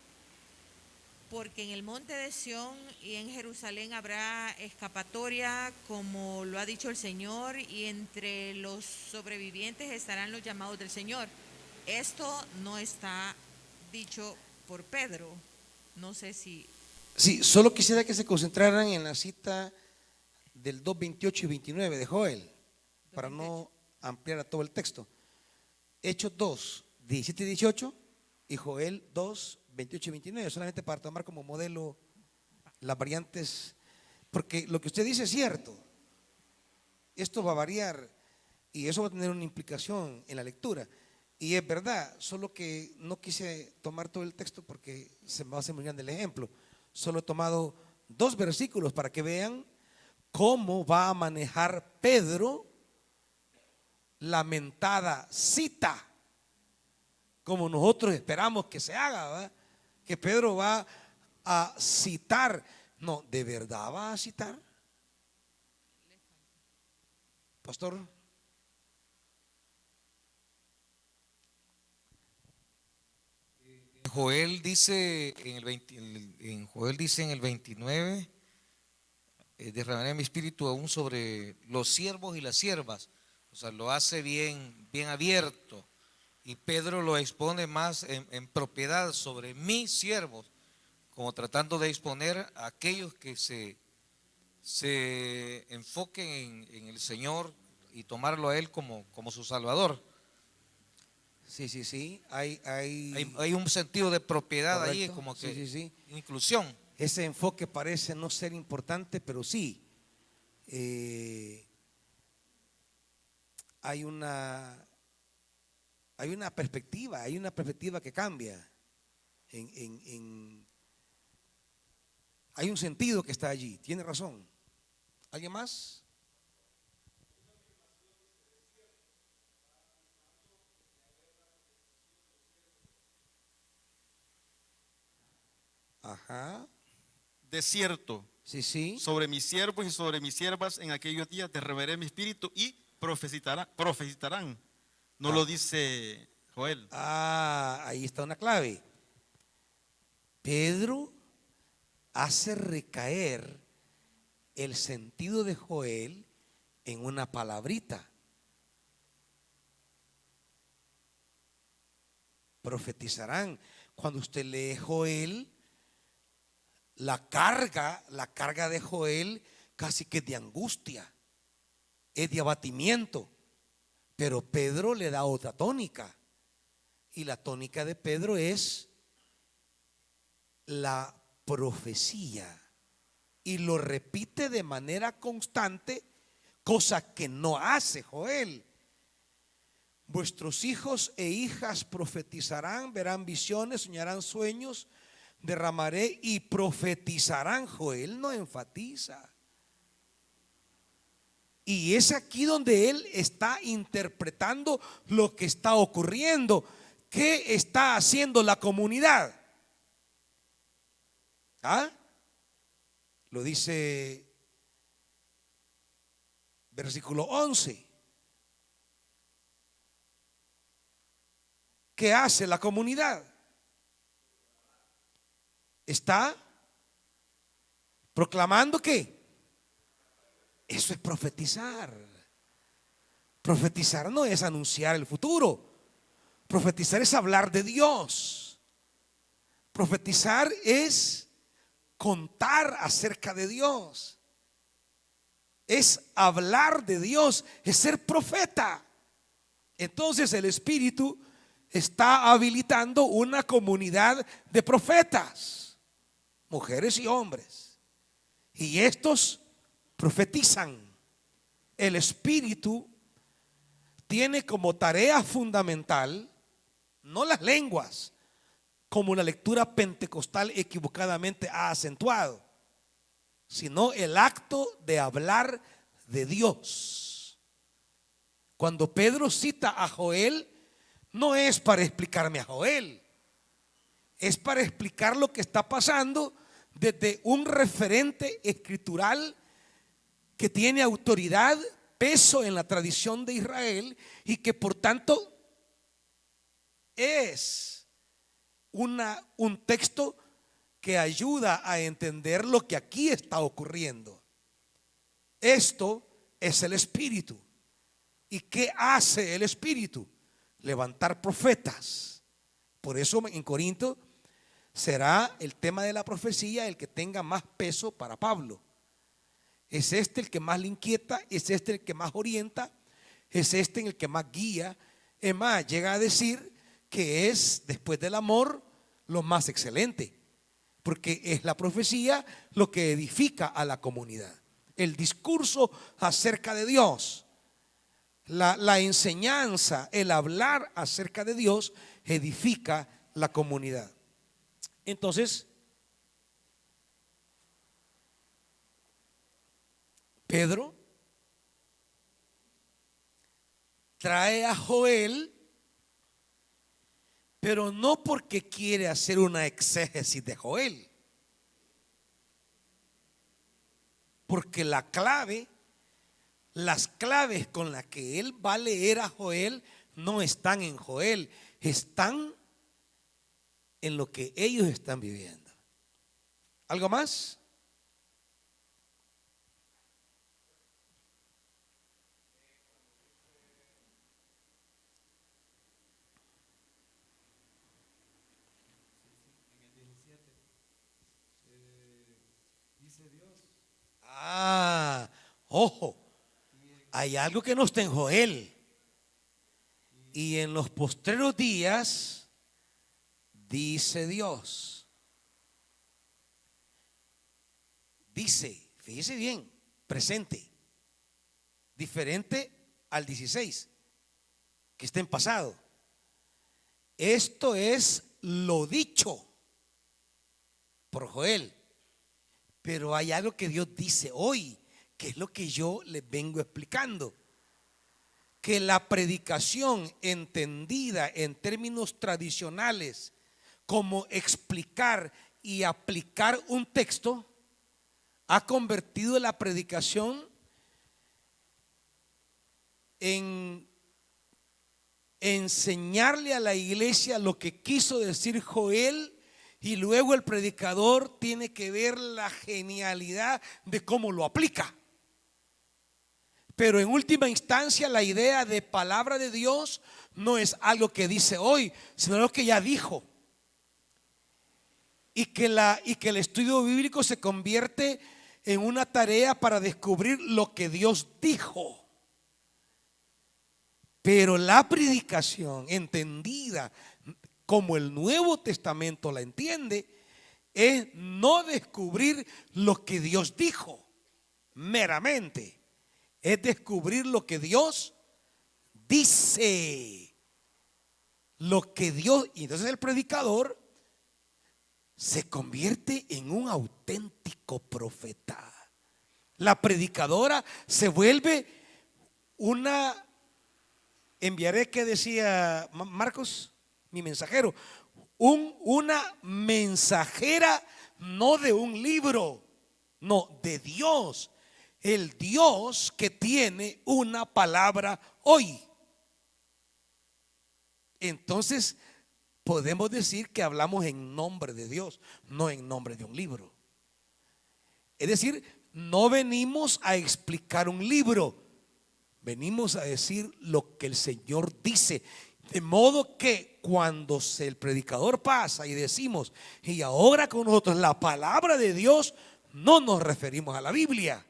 porque en el monte de Sión y en Jerusalén habrá escapatoria, como lo ha dicho el Señor, y entre los sobrevivientes estarán los llamados del Señor. Esto no está dicho por Pedro. No sé si... Sí, solo quisiera que se concentraran en la cita del 2, 28 y 29 de Joel, para no ampliar a todo el texto. Hechos 2, 17 y 18 y Joel 2, 28 y 29, solamente para tomar como modelo las variantes, porque lo que usted dice es cierto. Esto va a variar y eso va a tener una implicación en la lectura. Y es verdad, solo que no quise tomar todo el texto porque se me va a hacer muy grande el ejemplo. Solo he tomado 2 versículos para que vean cómo va a manejar Pedro la mentada cita, como nosotros esperamos que se haga, ¿verdad? Que Pedro va a citar. No, ¿de verdad va a citar? Pastor. Joel dice en Joel dice en el 29, derramaré mi espíritu aún sobre los siervos y las siervas. O sea, lo hace bien abierto. Y Pedro lo expone más en propiedad sobre mis siervos, como tratando de exponer a aquellos que se enfoquen en el Señor y tomarlo a Él como su Salvador. Sí. Hay un sentido de propiedad. Correcto. Ahí, como que sí. Inclusión. Ese enfoque parece no ser importante, pero sí. Hay una perspectiva que cambia. Hay un sentido que está allí. Tiene razón. ¿Alguien más? Ajá. Desierto. Sí. Sobre mis siervos y sobre mis siervas en aquellos días derramaré mi espíritu y profetizarán. No lo dice Joel. Ahí está una clave. Pedro hace recaer el sentido de Joel en una palabrita. Profetizarán. Cuando usted lee Joel, la carga de Joel casi que es de angustia, es de abatimiento, pero Pedro le da otra tónica, y la tónica de Pedro es la profecía, y lo repite de manera constante, cosa que no hace Joel. Vuestros hijos e hijas profetizarán, verán visiones, soñarán sueños, derramaré y profetizarán. Joel no enfatiza, Y es aquí donde él está interpretando lo que está ocurriendo. ¿Qué está haciendo la comunidad? ¿Ah? Lo dice versículo 11. ¿Qué hace la comunidad? Está proclamando que eso es profetizar. Profetizar no es anunciar el futuro. Profetizar es hablar de Dios. Profetizar es contar acerca de Dios. Es hablar de Dios, es ser profeta. Entonces el Espíritu está habilitando una comunidad de profetas, mujeres y hombres. Y estos profetizan. El Espíritu tiene como tarea fundamental no las lenguas, como la lectura pentecostal equivocadamente ha acentuado, sino el acto de hablar de Dios. Cuando Pedro cita a Joel, no es para explicarme a Joel, es para explicar lo que está pasando desde un referente escritural que tiene autoridad, peso en la tradición de Israel y que por tanto es un texto que ayuda a entender lo que aquí está ocurriendo. Esto es el Espíritu. ¿Y qué hace el Espíritu? Levantar profetas. Por eso en Corinto será el tema de la profecía el que tenga más peso para Pablo. Es este el que más le inquieta, es este el que más orienta, es este el que más guía. Es más, llega a decir que es, después del amor, lo más excelente, porque es la profecía lo que edifica a la comunidad. El discurso acerca de Dios, la enseñanza, el hablar acerca de Dios edifica la comunidad. Entonces, Pedro trae a Joel, pero no porque quiere hacer una exégesis de Joel, porque las claves con las que él va a leer a Joel no están en Joel, están en lo que ellos están viviendo. ¿Algo más? Ojo, hay algo que no está en Joel. Y en los postreros días, dice Dios. Dice, fíjese bien, presente, diferente al 16, que está en pasado. Esto es lo dicho por Joel. Pero hay algo que Dios dice hoy, que es lo que yo les vengo explicando. Que la predicación entendida en términos tradicionales como explicar y aplicar un texto ha convertido la predicación en enseñarle a la iglesia lo que quiso decir Joel, y luego el predicador tiene que ver la genialidad de cómo lo aplica. Pero en última instancia la idea de palabra de Dios no es algo que dice hoy, sino lo que ya dijo. Y que el estudio bíblico se convierte en una tarea para descubrir lo que Dios dijo. Pero la predicación entendida como el Nuevo Testamento la entiende, es no descubrir lo que Dios dijo meramente, es descubrir lo que Dios dice, lo que Dios. Y entonces el predicador se convierte en un auténtico profeta. La predicadora se vuelve una, enviaré, que decía Marcos, mi mensajero, una mensajera, no de un libro, no, de Dios. El Dios que tiene una palabra hoy. Entonces podemos decir que hablamos en nombre de Dios, no en nombre de un libro. Es decir, no venimos a explicar un libro, venimos a decir lo que el Señor dice. De modo que cuando el predicador pasa y decimos, y ahora con nosotros la palabra de Dios, no nos referimos a la Biblia.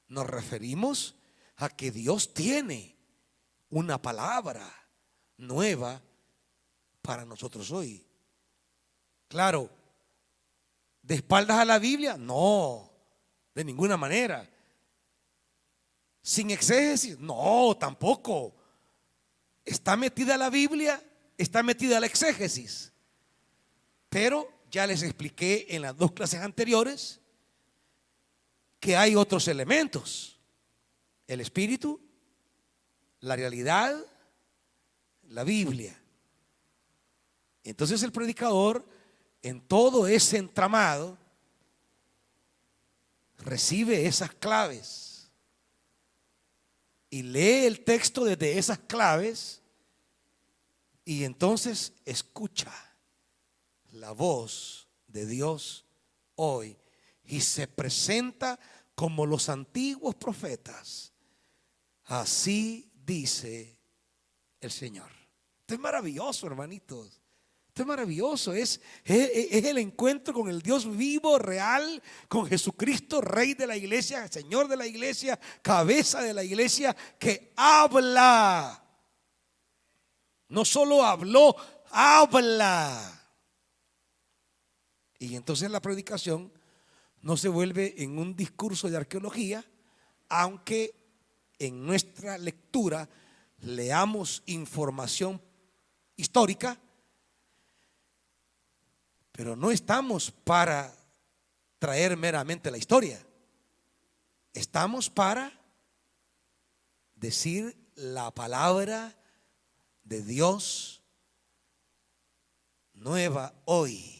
Nos referimos a que Dios tiene una palabra nueva para nosotros hoy. Claro, ¿de espaldas a la Biblia? No, de ninguna manera. ¿Sin exégesis? No, tampoco. ¿Está metida la Biblia? Está metida la exégesis. Pero ya les expliqué en las dos clases anteriores que hay otros elementos: el espíritu, la realidad, la Biblia. Entonces el predicador, en todo ese entramado, recibe esas claves y lee el texto desde esas claves, y entonces escucha la voz de Dios hoy y se presenta como los antiguos profetas. Así dice el Señor. Esto es maravilloso, hermanitos. Esto es maravilloso. Es el encuentro con el Dios vivo, real, con Jesucristo, Rey de la iglesia, Señor de la iglesia, cabeza de la iglesia, que habla. No solo habló, habla. Y entonces la predicación no se vuelve en un discurso de arqueología, aunque en nuestra lectura leamos información histórica, pero no estamos para traer meramente la historia. Estamos para decir la palabra de Dios nueva hoy.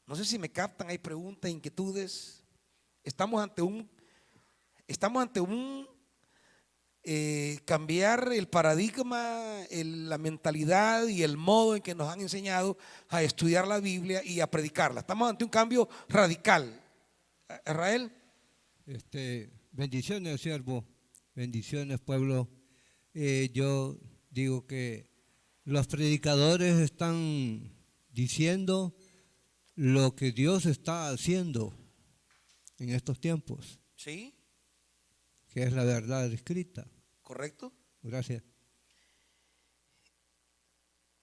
No sé si me captan, hay preguntas, inquietudes. Estamos ante un cambiar el paradigma, la mentalidad y el modo en que nos han enseñado a estudiar la Biblia y a predicarla. Estamos ante un cambio radical. Israel. Bendiciones, siervo. Bendiciones, pueblo. Yo digo que los predicadores están diciendo lo que Dios está haciendo en estos tiempos. Sí. Que es la verdad escrita. Correcto. Gracias.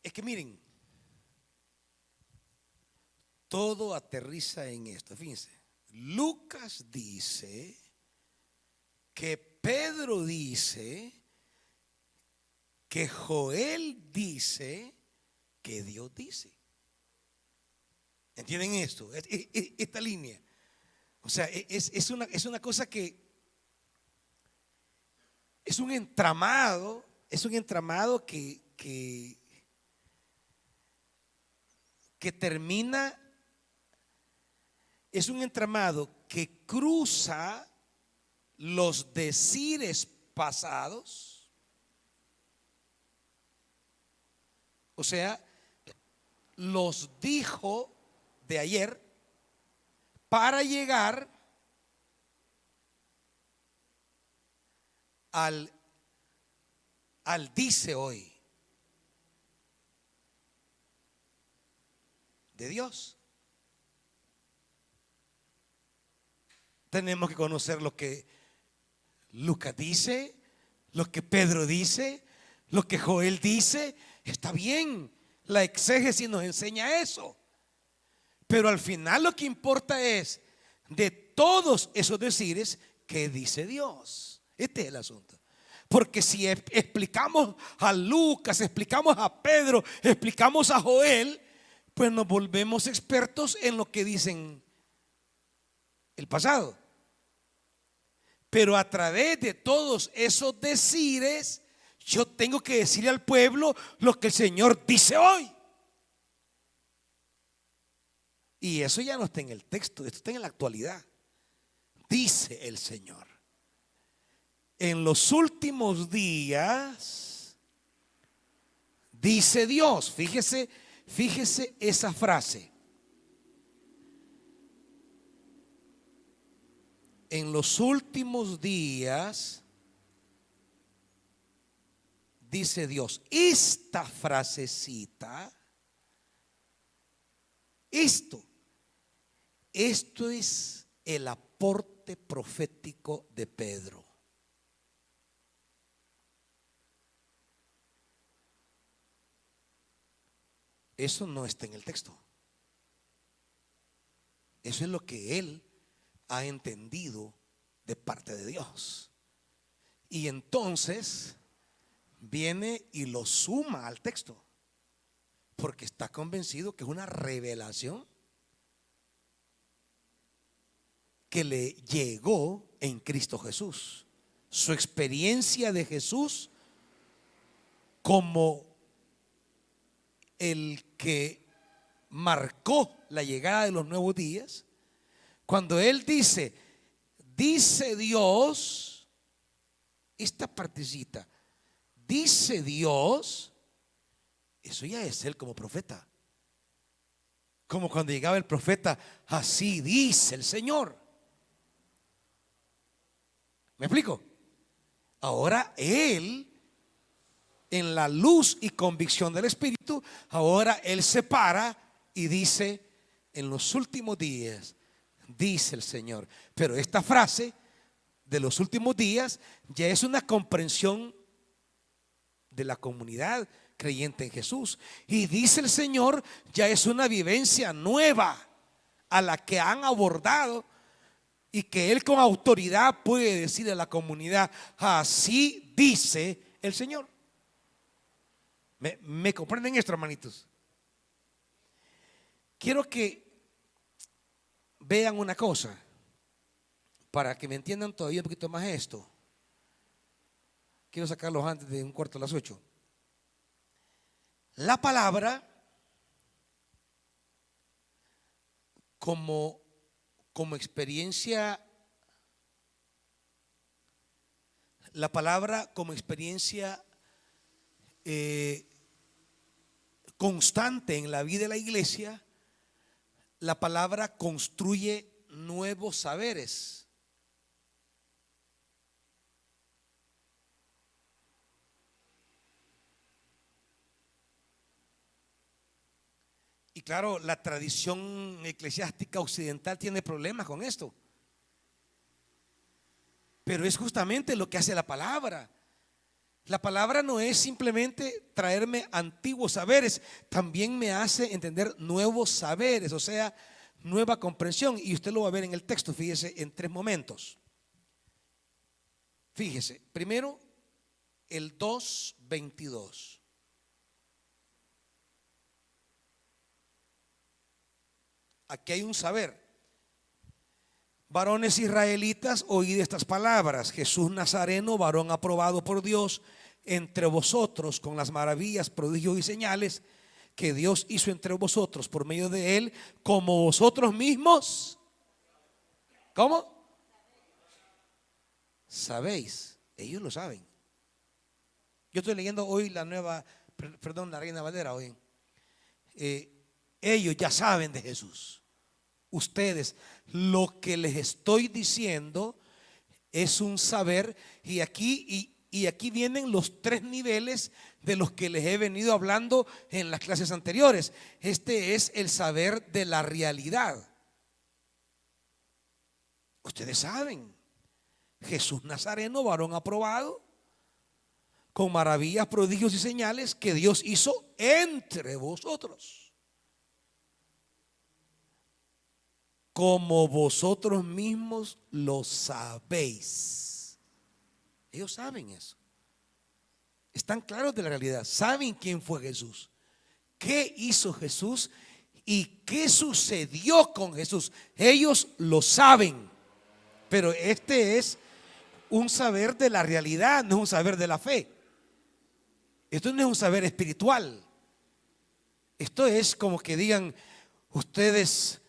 Es que miren, todo aterriza en esto. Fíjense, Lucas dice que Pedro dice, que Joel dice, que Dios dice. ¿Entienden esto? Esta línea. O sea, es una cosa que es un entramado que termina, es un entramado que cruza los decires pasados, o sea, los dijo de ayer, para llegar al dice hoy de Dios. Tenemos que conocer lo que Lucas dice, lo que Pedro dice, lo que Joel dice. Está bien, la exégesis nos enseña eso, pero al final lo que importa es, de todos esos decires, ¿qué dice Dios? Este es el asunto. Porque si explicamos a Lucas, explicamos a Pedro, explicamos a Joel, pues nos volvemos expertos en lo que dicen el pasado. Pero a través de todos esos decires, yo tengo que decirle al pueblo lo que el Señor dice hoy. Y eso ya no está en el texto, esto está en la actualidad. Dice el Señor: en los últimos días, dice Dios. Fíjese esa frase. En los últimos días, dice Dios. Esta frasecita, esto es el aporte profético de Pedro. Eso no está en el texto. Eso es lo que él ha entendido de parte de Dios. Y entonces viene y lo suma al texto, porque está convencido que es una revelación que le llegó en Cristo Jesús. Su experiencia de Jesús como el que marcó la llegada de los nuevos días. Cuando él dice Dios, esta partecita, dice Dios, eso ya es él como profeta. Como cuando llegaba el profeta, así dice el Señor. ¿Me explico? Ahora él, en la luz y convicción del Espíritu, ahora él se para y dice: en los últimos días, dice el Señor. Pero esta frase de los últimos días ya es una comprensión de la comunidad creyente en Jesús. Y dice el Señor, ya es una vivencia nueva a la que han abordado, y que él con autoridad puede decir a la comunidad: así dice el Señor. ¿Me comprenden esto, hermanitos? Quiero que vean una cosa, para que me entiendan todavía un poquito más esto. Quiero sacarlos antes de 7:45. La palabra como experiencia, la palabra como experiencia constante en la vida de la iglesia, la palabra construye nuevos saberes. Y claro, la tradición eclesiástica occidental tiene problemas con esto. Pero es justamente lo que hace la palabra. La palabra no es simplemente traerme antiguos saberes, también me hace entender nuevos saberes, o sea, nueva comprensión. Y usted lo va a ver en el texto, fíjese, en 3 momentos. Fíjese, primero, el 2:22. Aquí hay un saber. Varones israelitas, oíd estas palabras: Jesús Nazareno, varón aprobado por Dios entre vosotros, con las maravillas, prodigios y señales que Dios hizo entre vosotros por medio de él, como vosotros mismos. ¿Cómo? Sabéis. Ellos lo saben. Yo estoy leyendo hoy la Reina Valera hoy. Ellos ya saben de Jesús. Ustedes, lo que les estoy diciendo es un saber, y aquí vienen los 3 niveles de los que les he venido hablando en las clases anteriores. Este es el saber de la realidad. Ustedes saben, Jesús Nazareno, varón aprobado, con maravillas, prodigios y señales que Dios hizo entre vosotros, como vosotros mismos lo sabéis. Ellos saben eso. Están claros de la realidad. Saben quién fue Jesús, qué hizo Jesús y qué sucedió con Jesús. Ellos lo saben. Pero este es un saber de la realidad, no es un saber de la fe. Esto no es un saber espiritual. Esto es como que digan ustedes,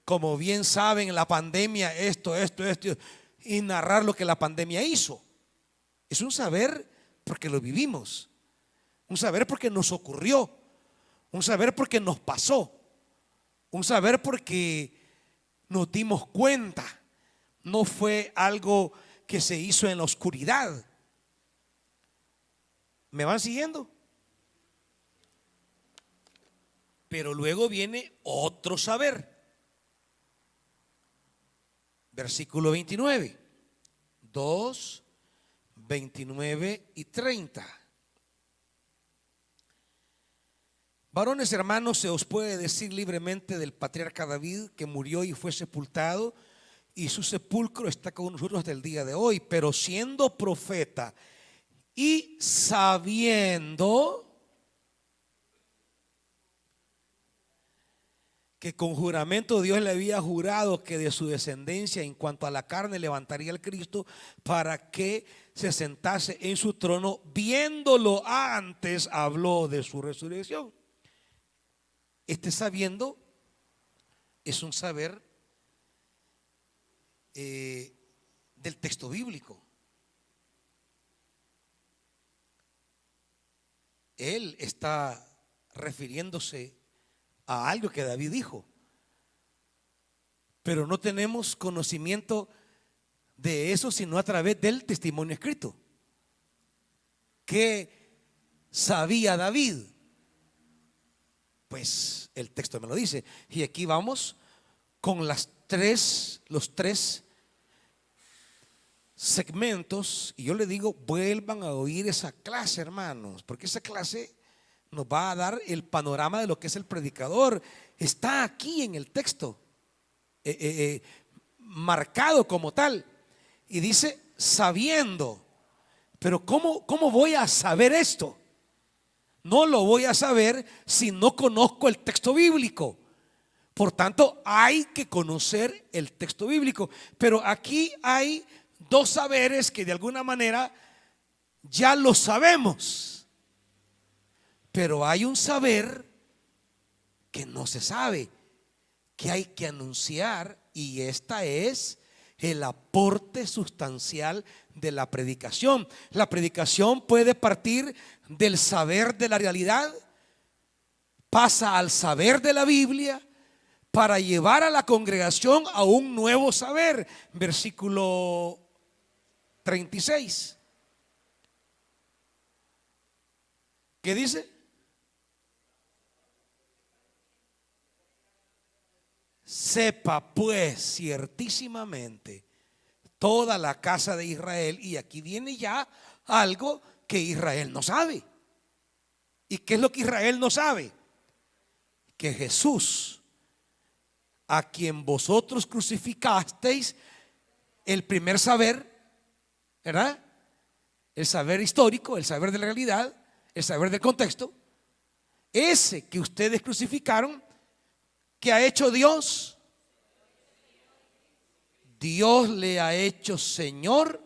como bien saben, la pandemia, esto, y narrar lo que la pandemia hizo. Es un saber porque lo vivimos, un saber porque nos ocurrió, un saber porque nos pasó, un saber porque nos dimos cuenta. No fue algo que se hizo en la oscuridad. ¿Me van siguiendo? Pero luego viene otro saber. Versículo 29, 2, 29 y 30. Varones hermanos, se os puede decir libremente del patriarca David, que murió y fue sepultado, y su sepulcro está con nosotros hasta el día de hoy. Pero siendo profeta y sabiendo que con juramento Dios le había jurado que de su descendencia en cuanto a la carne levantaría al Cristo para que se sentase en su trono, viéndolo antes habló de su resurrección. Este sabiendo es un saber del texto bíblico. Él está refiriéndose a algo que David dijo, pero no tenemos conocimiento de eso sino a través del testimonio escrito. ¿Qué sabía David? Pues el texto me lo dice. Y aquí vamos con los tres segmentos. Y yo le digo, vuelvan a oír esa clase, hermanos, porque esa clase nos va a dar el panorama de lo que es el predicador. Está aquí en el texto, marcado como tal. Y dice, sabiendo. Pero ¿cómo voy a saber esto? No lo voy a saber si no conozco el texto bíblico. Por tanto, hay que conocer el texto bíblico. Pero aquí hay dos saberes que de alguna manera ya lo sabemos. Pero hay un saber que no se sabe, que hay que anunciar, y esta es el aporte sustancial de la predicación. La predicación puede partir del saber de la realidad, pasa al saber de la Biblia para llevar a la congregación a un nuevo saber. Versículo 36. ¿Qué dice? Sepa pues ciertísimamente toda la casa de Israel. Y aquí viene ya algo que Israel no sabe. ¿Y qué es lo que Israel no sabe? Que Jesús, a quien vosotros crucificasteis, el primer saber, ¿verdad? El saber histórico, el saber de la realidad, el saber del contexto, ese que ustedes crucificaron, ¿qué ha hecho Dios? Dios le ha hecho Señor.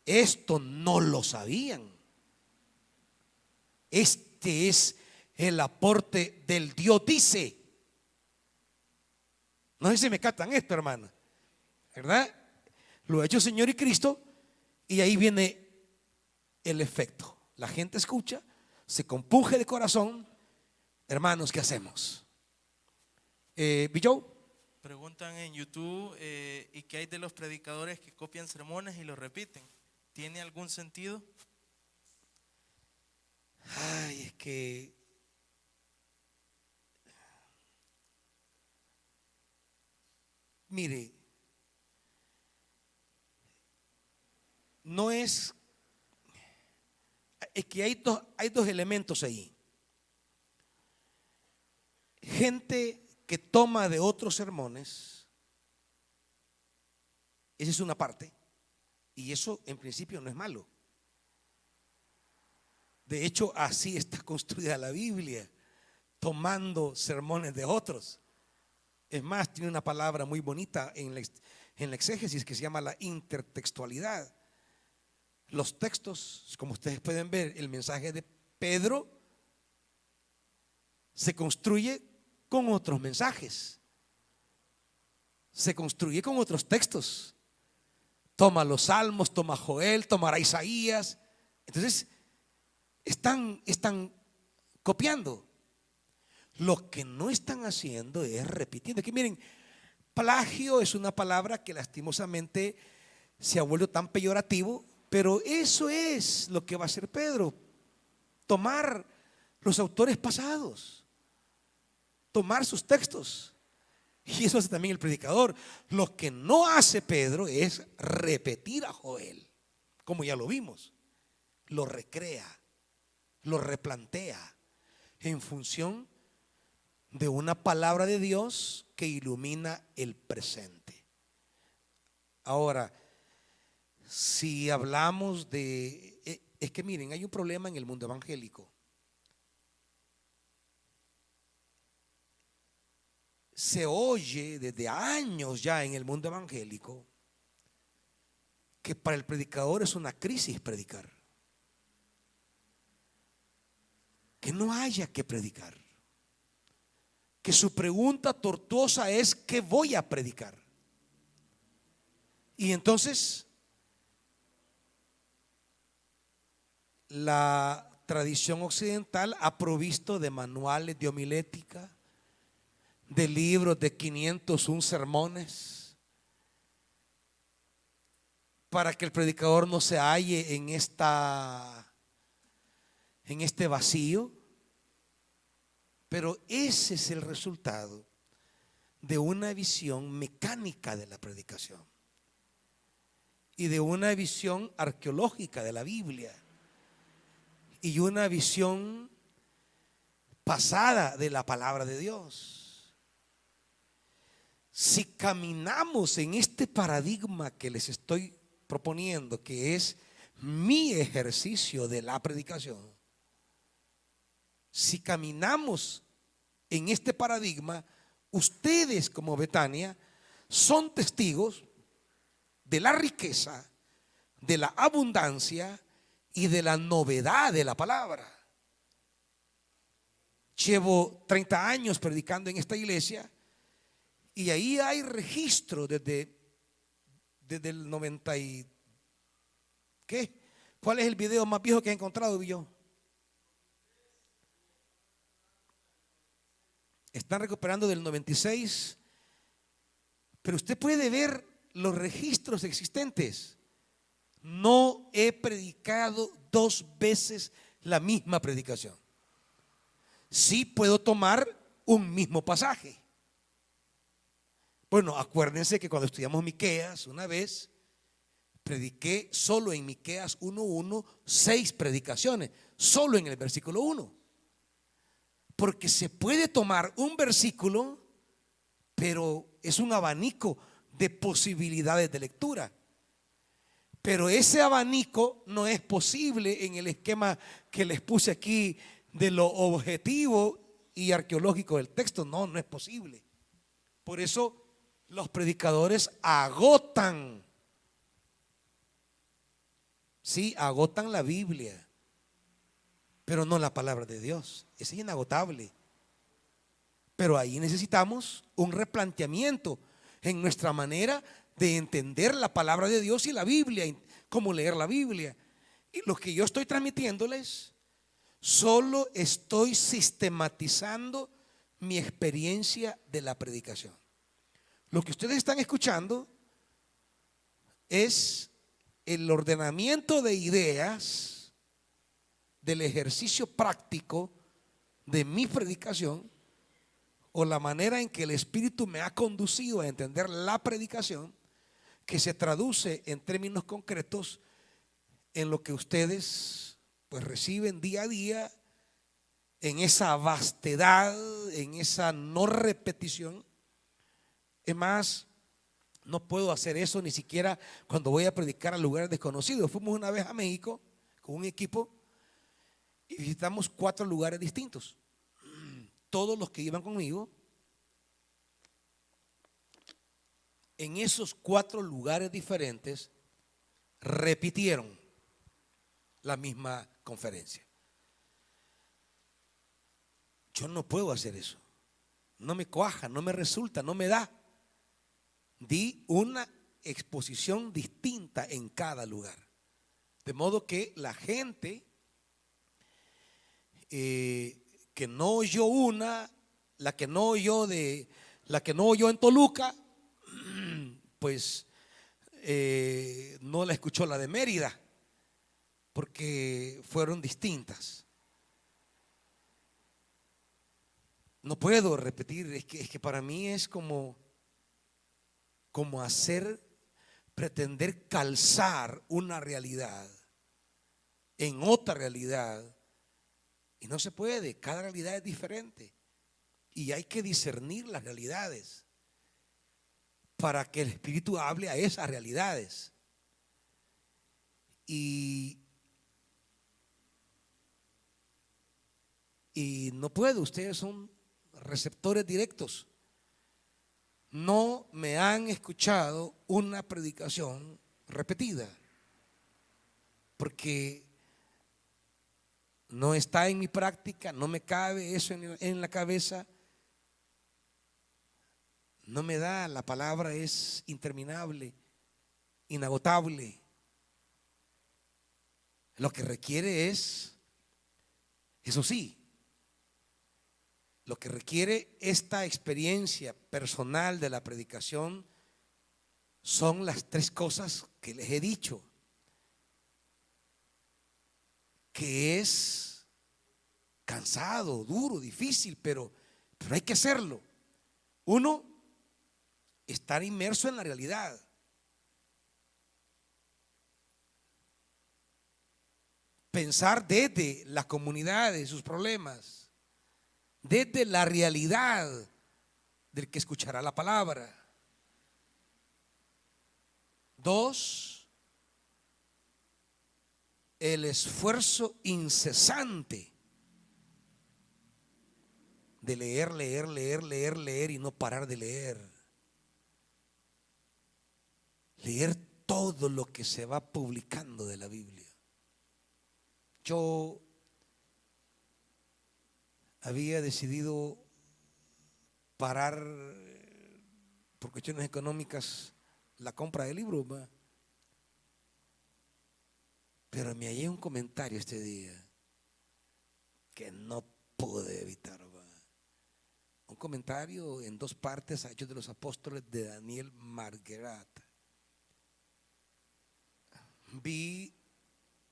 Esto no lo sabían. Este es el aporte del Dios dice. No sé si me captan esto, hermano, ¿verdad? Lo ha hecho Señor y Cristo, y ahí viene el efecto. La gente escucha, se compunge de corazón. Hermanos, ¿qué hacemos? Billo. Preguntan en YouTube, ¿y qué hay de los predicadores que copian sermones y los repiten? ¿Tiene algún sentido? Ay, es que mire, no es que hay dos elementos ahí. Gente que toma de otros sermones, esa es una parte, y eso en principio no es malo. De hecho, así está construida la Biblia, tomando sermones de otros. Es más, tiene una palabra muy bonita en la exégesis que se llama la intertextualidad. Los textos, como ustedes pueden ver, el mensaje de Pedro se construye con otros mensajes, se construye con otros textos. Toma los Salmos, toma Joel, tomará Isaías. Entonces, están copiando. Lo que no están haciendo es repitiendo. Que miren, plagio es una palabra que lastimosamente se ha vuelto tan peyorativo, pero eso es lo que va a hacer Pedro. Tomar los autores pasados, tomar sus textos. Y eso hace también el predicador. Lo que no hace Pedro es repetir a Joel, como ya lo vimos. Lo recrea, lo replantea en función de una palabra de Dios que ilumina el presente. Ahora, si hablamos es que miren, hay un problema en el mundo evangélico. Se oye desde años ya en el mundo evangélico que para el predicador es una crisis predicar, que no haya que predicar, que su pregunta tortuosa es: ¿qué voy a predicar? Y entonces la tradición occidental ha provisto de manuales de homilética, de libros de 501 sermones, para que el predicador no se halle en este vacío. Pero ese es el resultado de una visión mecánica de la predicación y de una visión arqueológica de la Biblia y una visión pasada de la palabra de Dios. Si caminamos en este paradigma que les estoy proponiendo, que es mi ejercicio de la predicación, si caminamos en este paradigma, ustedes como Betania son testigos de la riqueza, de la abundancia y de la novedad de la palabra. Llevo 30 años predicando en esta iglesia y ahí hay registro desde el 90 y ¿qué? ¿Cuál es el video más viejo que he encontrado yo? Están recuperando del 96, pero usted puede ver los registros existentes. No he predicado 2 veces la misma predicación. Sí puedo tomar un mismo pasaje. Bueno, acuérdense que cuando estudiamos Miqueas una vez, prediqué solo en Miqueas 1:1 6 predicaciones, solo en el versículo 1. Porque se puede tomar un versículo, pero es un abanico de posibilidades de lectura. Pero ese abanico no es posible en el esquema que les puse aquí de lo objetivo y arqueológico del texto. No es posible. Por eso los predicadores agotan, sí, agotan la Biblia, pero no la palabra de Dios. Ese es inagotable. Pero ahí necesitamos un replanteamiento en nuestra manera de entender la palabra de Dios y la Biblia, cómo leer la Biblia. Y lo que yo estoy transmitiéndoles, solo estoy sistematizando mi experiencia de la predicación. Lo que ustedes están escuchando es el ordenamiento de ideas del ejercicio práctico de mi predicación, o la manera en que el Espíritu me ha conducido a entender la predicación, que se traduce en términos concretos en lo que ustedes pues reciben día a día, en esa vastedad, en esa no repetición. Es más, no puedo hacer eso ni siquiera cuando voy a predicar a lugares desconocidos. Fuimos una vez a México con un equipo y visitamos 4 lugares distintos. Todos los que iban conmigo en esos 4 lugares diferentes repitieron la misma conferencia. Yo no puedo hacer eso. No me cuaja, no me resulta, no me da. Di una exposición distinta en cada lugar. De modo que la gente que no oyó la que no oyó en Toluca, pues no la escuchó la de Mérida, porque fueron distintas. No puedo repetir, es que para mí es como pretender calzar una realidad en otra realidad, y no se puede. Cada realidad es diferente y hay que discernir las realidades para que el Espíritu hable a esas realidades. Y no puedo, ustedes son receptores directos. No me han escuchado una predicación repetida, porque no está en mi práctica, no me cabe eso en la cabeza, no me da, la palabra es interminable, inagotable. Lo que requiere es, eso sí, lo que requiere esta experiencia personal de la predicación son las 3 cosas que les he dicho, que es cansado, duro, difícil, pero hay que hacerlo. 1, estar inmerso en la realidad. Pensar desde la comunidad y sus problemas, desde la realidad del que escuchará la palabra. 2, el esfuerzo incesante de leer y no parar de leer. Leer todo lo que se va publicando de la Biblia. Yo había decidido parar por cuestiones económicas la compra de libros, ¿va? Pero me hallé un comentario este día que no pude evitar, ¿va? Un comentario en 2 partes a Hechos de los Apóstoles de Daniel Marguerat. Vi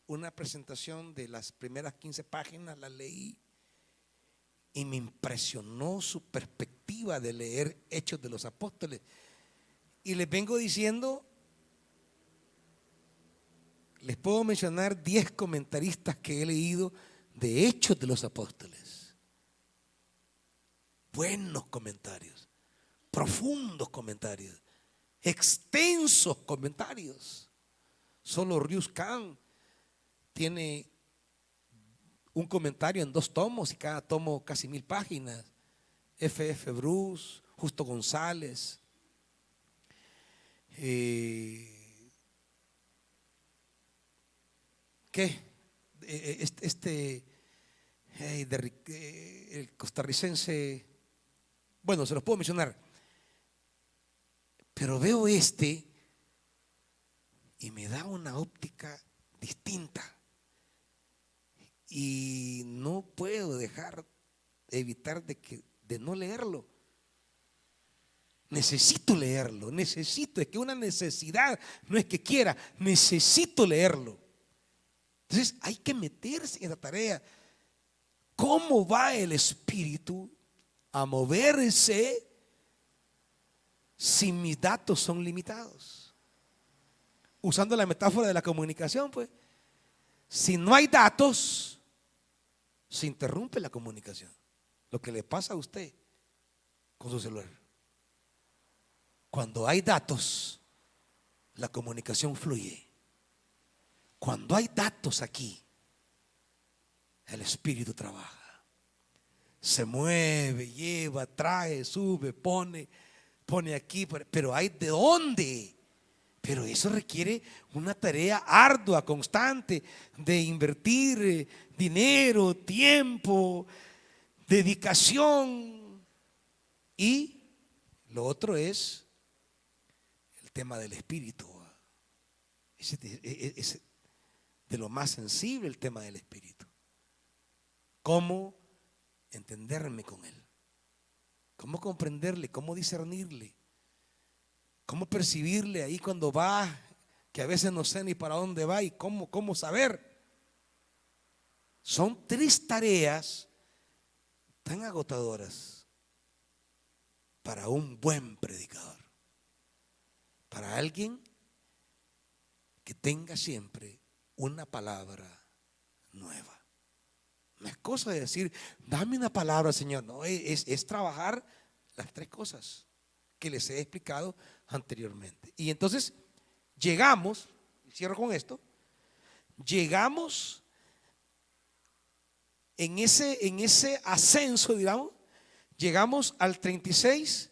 una presentación de las primeras 15 páginas, la leí y me impresionó su perspectiva de leer Hechos de los Apóstoles. Y les vengo diciendo, les puedo mencionar 10 comentaristas que he leído de Hechos de los Apóstoles. Buenos comentarios, profundos comentarios, extensos comentarios. Solo Rius Khan tiene un comentario en 2 tomos y cada tomo casi 1000 páginas. F.F. Bruce, Justo González, el costarricense, bueno, se los puedo mencionar, pero veo y me da una óptica distinta y no puedo evitar de no leerlo. Necesito leerlo, es que una necesidad, no es que quiera, necesito leerlo. Entonces hay que meterse en esa tarea. ¿Cómo va el Espíritu a moverse si mis datos son limitados? Usando la metáfora de la comunicación, pues, si no hay datos, se interrumpe la comunicación. Lo que le pasa a usted con su celular. Cuando hay datos, la comunicación fluye. Cuando hay datos aquí, el Espíritu trabaja. Se mueve, lleva, trae, sube, pone. pone aquí, pero hay de dónde. Pero eso requiere una tarea ardua, constante, de invertir dinero, tiempo, dedicación. Y lo otro es el tema del espíritu. Es de lo más sensible el tema del espíritu. Cómo entenderme con él, cómo comprenderle, cómo discernirle, cómo percibirle ahí cuando va, que a veces no sé ni para dónde va, y cómo saber. Son 3 tareas tan agotadoras para un buen predicador, para alguien que tenga siempre una palabra nueva. No es cosa de decir, dame una palabra, Señor. No, es trabajar las 3 cosas que les he explicado anteriormente. Y entonces llegamos, y cierro con esto, llegamos en ese ascenso, digamos, llegamos al 36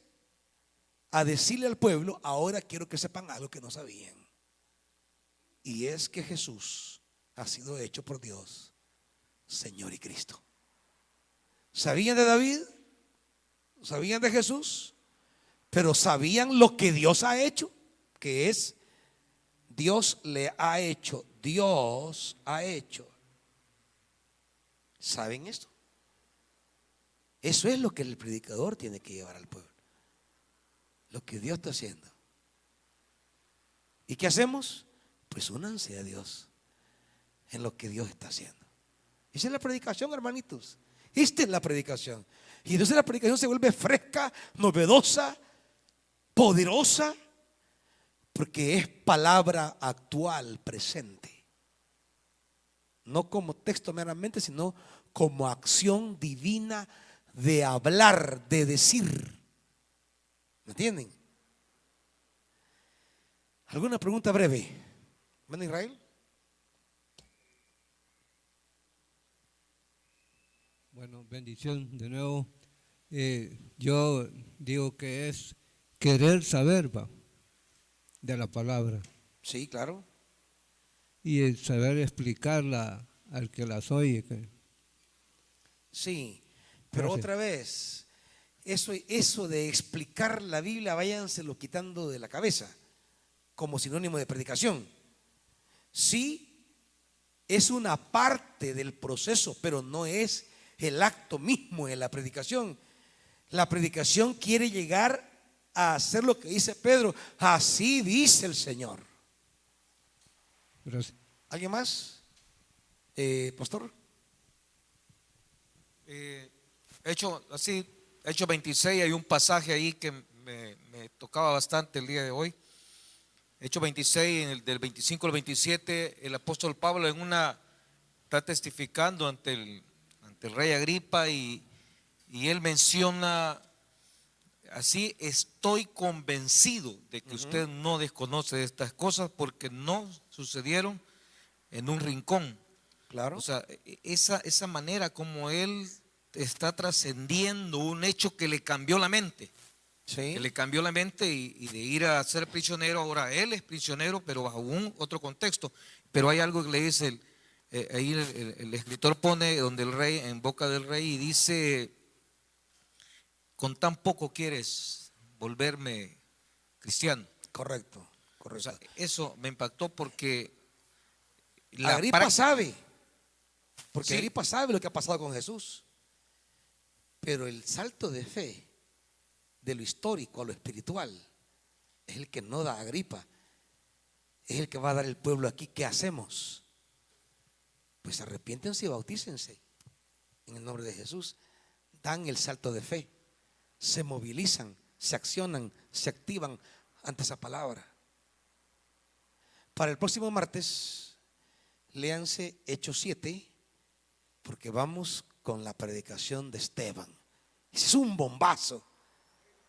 a decirle al pueblo, ahora quiero que sepan algo que no sabían. Y es que Jesús ha sido hecho por Dios Señor y Cristo. ¿Sabían de David? ¿Sabían de Jesús? Pero ¿sabían lo que Dios ha hecho? Que es, Dios le ha hecho, Dios ha hecho. ¿Saben esto? Eso es lo que el predicador tiene que llevar al pueblo. Lo que Dios está haciendo. ¿Y qué hacemos? Pues únanse a Dios en lo que Dios está haciendo. Esa es la predicación, hermanitos. Esta es la predicación. Y entonces la predicación se vuelve fresca, novedosa, poderosa, porque es palabra actual, presente. No como texto meramente, sino como acción divina de hablar, de decir. ¿Me entienden? ¿Alguna pregunta breve? ¿Hermano Israel? Bueno, bendición de nuevo. Yo digo que es querer saber de la palabra Sí, claro. y el saber explicarla al que las oye. Sí, pero Gracias. otra vez, eso de explicar la Biblia, váyanselo quitando de la cabeza como sinónimo de predicación. Sí, es una parte del proceso, pero no es el acto mismo de la predicación. La predicación quiere llegar a hacer lo que dice Pedro, así dice el Señor. Gracias. ¿Alguien más? Pastor. Hecho 26, hay un pasaje ahí que me tocaba bastante el día de hoy. Hecho 26, del 25 al 27, el apóstol Pablo está testificando ante el rey Agripa y él menciona así: estoy convencido de que usted no desconoce de estas cosas porque no sucedieron en un rincón. Claro. O sea, esa manera como él está trascendiendo un hecho que le cambió la mente. Sí. Que le cambió la mente y de ir a ser prisionero, ahora él es prisionero, pero bajo un otro contexto. Pero hay algo que le dice, ahí el escritor pone donde el rey, en boca del rey, y dice: con tan poco quieres volverme cristiano. Correcto, O correcto. sea, eso me impactó porque Agripa sabe, porque Sí. Agripa sabe lo que ha pasado con Jesús. Pero el salto de fe de lo histórico a lo espiritual es el que no da Agripa. Es el que va a dar el pueblo aquí. ¿Qué hacemos? Pues arrepiéntense y bautícense en el nombre de Jesús. Dan el salto de fe, se movilizan, se accionan, se activan ante esa palabra. Para el próximo martes, léanse Hechos 7, porque vamos con la predicación de Esteban. Ese es un bombazo.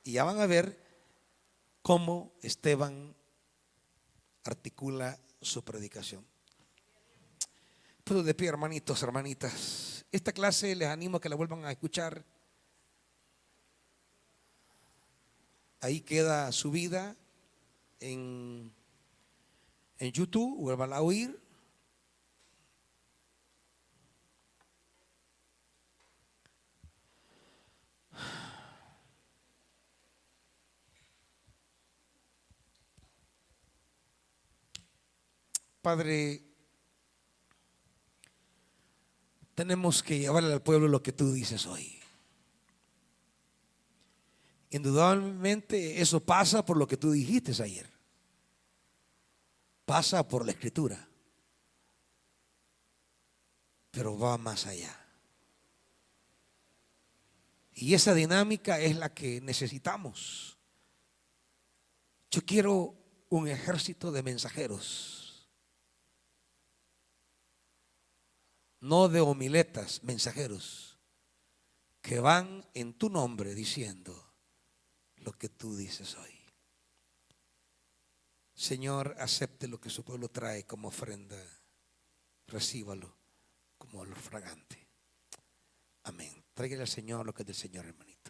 Y ya van a ver cómo Esteban articula su predicación. Pero de pie, hermanitos, hermanitas. Esta clase les animo a que la vuelvan a escuchar. Ahí queda subida en YouTube, vuelvan a oír. Padre, tenemos que llevarle al pueblo lo que tú dices hoy. Indudablemente eso pasa por lo que tú dijiste ayer. Pasa por la Escritura. Pero va más allá. Y esa dinámica es la que necesitamos. Yo quiero un ejército de mensajeros. No de homiletas, mensajeros. Que van en tu nombre diciendo lo que tú dices hoy. Señor, acepte lo que su pueblo trae como ofrenda. Recíbalo como olor fragante. Amén. Tráigale al Señor lo que es del Señor, hermanito.